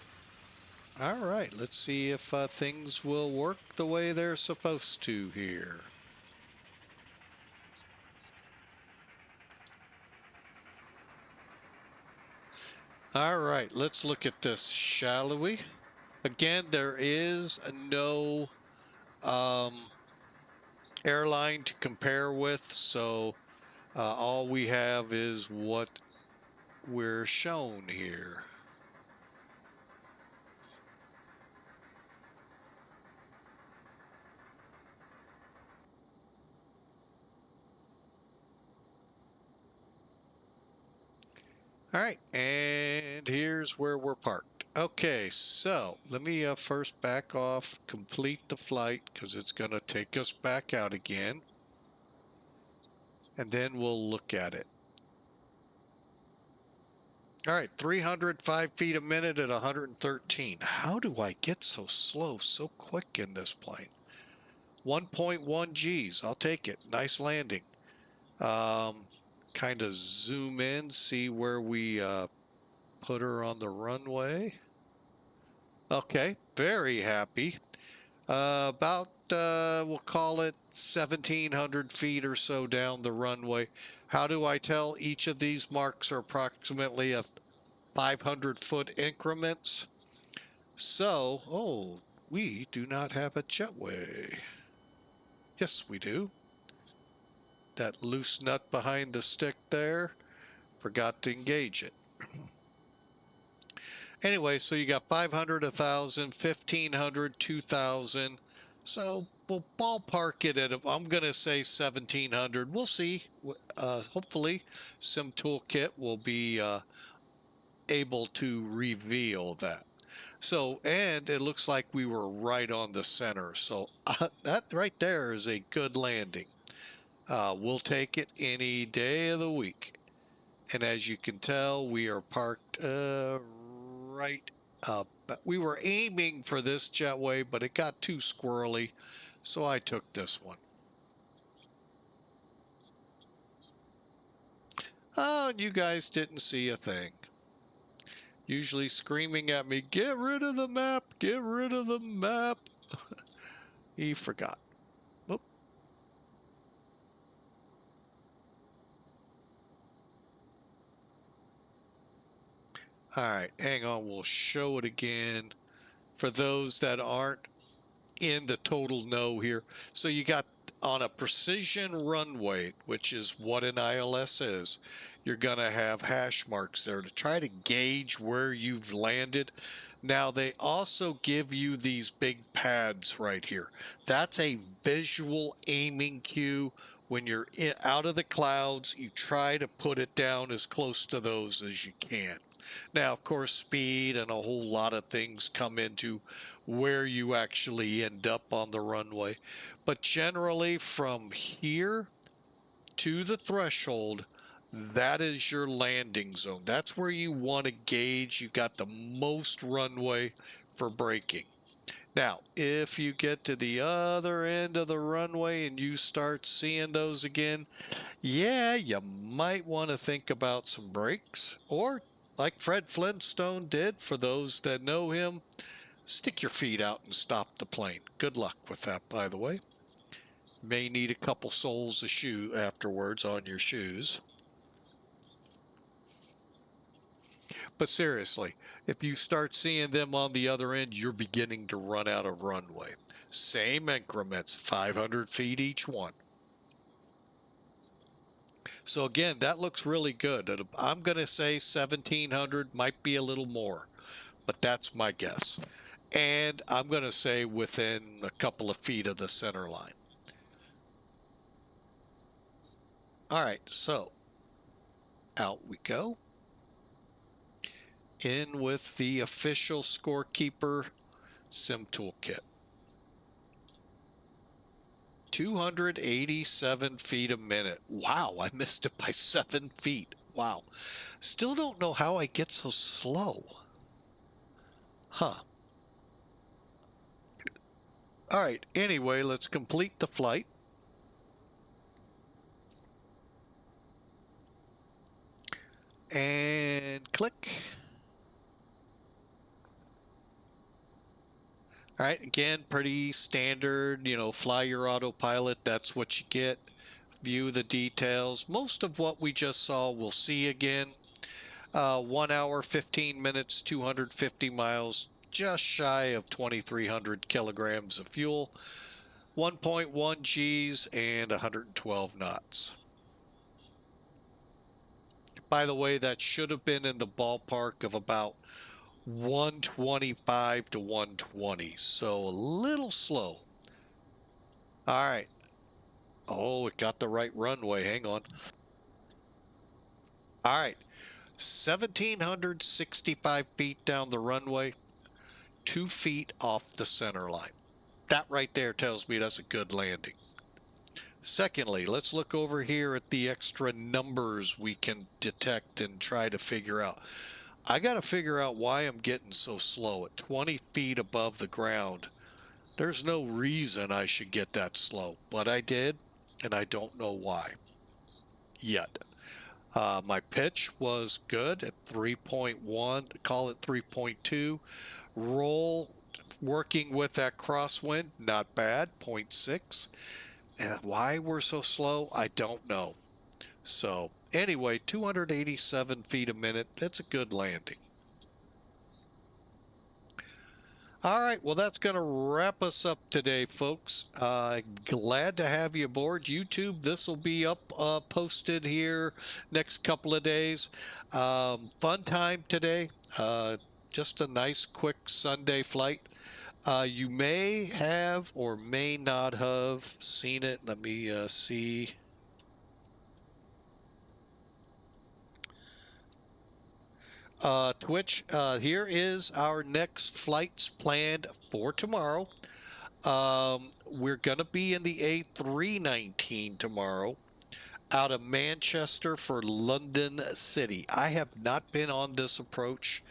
All right, let's see if things will work the way they're supposed to here. All right, let's look at this, shall we? Again, there is no airline to compare with, so all we have is what we're shown here. All right, and here's where we're parked. Okay, so let me first back off, complete the flight, because it's going to take us back out again. And then we'll look at it. All right, 305 feet a minute at 113. How do I get so slow so quick in this plane? 1.1 Gs, I'll take it. Nice landing. Kind of zoom in, see where we put her on the runway. Okay, very happy. About, we'll call it 1,700 feet or so down the runway. How do I tell each of these marks are approximately a 500-foot increments? So, oh, we do not have a jetway. Yes, we do. That loose nut behind the stick there, forgot to engage it. Anyway, so you got 500, 1,000, 1,500, 2,000. So we'll ballpark it at, I'm going to say 1,700. We'll see. Hopefully, Sim Toolkit will be able to reveal that. So, and it looks like we were right on the center. So that right there is a good landing. We'll take it any day of the week. And as you can tell, we are parked right up. We were aiming for this jetway, but it got too squirrely, so I took this one. Oh, and you guys didn't see a thing. Usually screaming at me, get rid of the map, get rid of the map. He forgot. Whoop. All right, hang on, we'll show it again for those that aren't in the total know here. So you got on a precision runway, which is what an ILS is, you're going to have hash marks there to try to gauge where you've landed. Now, they also give you these big pads right here. That's a visual aiming cue. When you're out of the clouds, you try to put it down as close to those as you can. Now, of course, speed and a whole lot of things come into where you actually end up on the runway. But generally, from here to the threshold, that is your landing zone. That's where you want to gauge you got the most runway for braking. Now, if you get to the other end of the runway and you start seeing those again, yeah, you might want to think about some brakes, or like Fred Flintstone did, for those that know him, stick your feet out and stop the plane. Good luck with that, by the way. May need a couple soles of shoe afterwards on your shoes. But seriously, if you start seeing them on the other end, you're beginning to run out of runway. Same increments, 500 feet each one. So again, that looks really good. I'm going to say 1,700, might be a little more, but that's my guess. And I'm going to say within a couple of feet of the center line. All right, so out we go. In with the official scorekeeper Sim Toolkit. 287 feet a minute. Wow, I missed it by 7 feet. Wow. Still don't know how I get so slow. Huh. All right, anyway, let's complete the flight. And click. All right, again, pretty standard, you know, fly your autopilot, that's what you get. View the details. Most of what we just saw we'll see again. 1 hour, 15 minutes, 250 miles, just shy of 2,300 kilograms of fuel, 1.1 Gs, and 112 knots. By the way, that should have been in the ballpark of about 125 to 120, so a little slow. All right. Oh, it got the right runway. Hang on. All right. 1,765 feet down the runway, 2 feet off the center line. That right there tells me that's a good landing. Secondly, let's look over here at the extra numbers we can detect and try to figure out. I got to figure out why I'm getting so slow at 20 feet above the ground. There's no reason I should get that slow, but I did, and I don't know why yet. My pitch was good at 3.1, call it 3.2. Roll, working with that crosswind, not bad, 0.6. And why we're so slow, I don't know. So anyway, 287 feet a minute, that's a good landing. All right, well, that's going to wrap us up today, folks. Glad to have you aboard YouTube. This will be up, posted here next couple of days. Fun time today. Just a nice, quick Sunday flight. You may have or may not have seen it. Let me see. Twitch, here is our next flights planned for tomorrow. We're going to be in the A319 tomorrow out of Manchester for London City. I have not been on this approach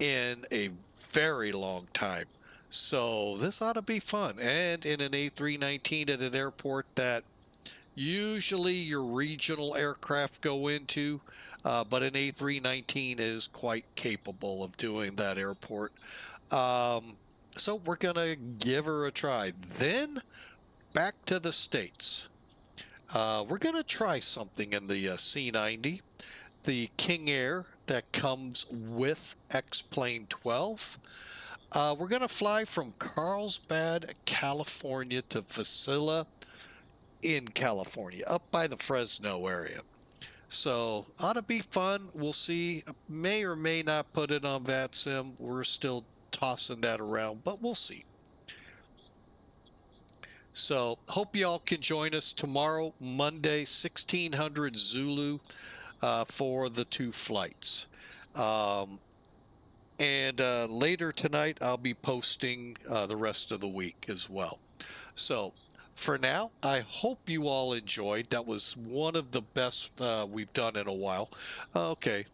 in a very long time. So this ought to be fun. And in an A319 at an airport that usually your regional aircraft go into, but an A319 is quite capable of doing that airport. So we're going to give her a try. Then back to the States. We're going to try something in the C90, the King Air that comes with X-Plane 12. We're going to fly from Carlsbad, California to Wasilla in California, up by the Fresno area. So ought to be fun. We'll see. May or may not put it on VATSIM. We're still tossing that around, but we'll see. So hope y'all can join us tomorrow, Monday, 1600 Zulu, for the 2 flights. And later tonight, I'll be posting the rest of the week as well. So for now, I hope you all enjoyed. That was one of the best we've done in a while. Okay,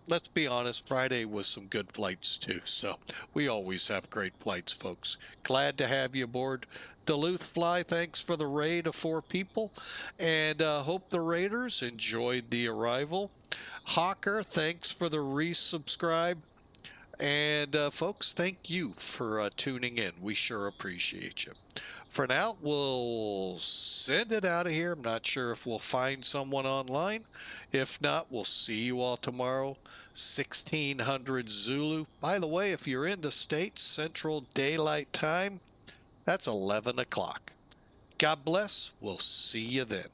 let's be honest, Friday was some good flights too. So we always have great flights, folks. Glad to have you aboard. Duluth Fly, thanks for the raid of 4 people. And hope the Raiders enjoyed the arrival. Hawker, thanks for the resubscribe. And folks, thank you for tuning in. We sure appreciate you. For now, we'll send it out of here. I'm not sure if we'll find someone online. If not, we'll see you all tomorrow, 1600 Zulu. By the way, if you're in the States, Central Daylight Time, that's 11 o'clock. God bless. We'll see you then.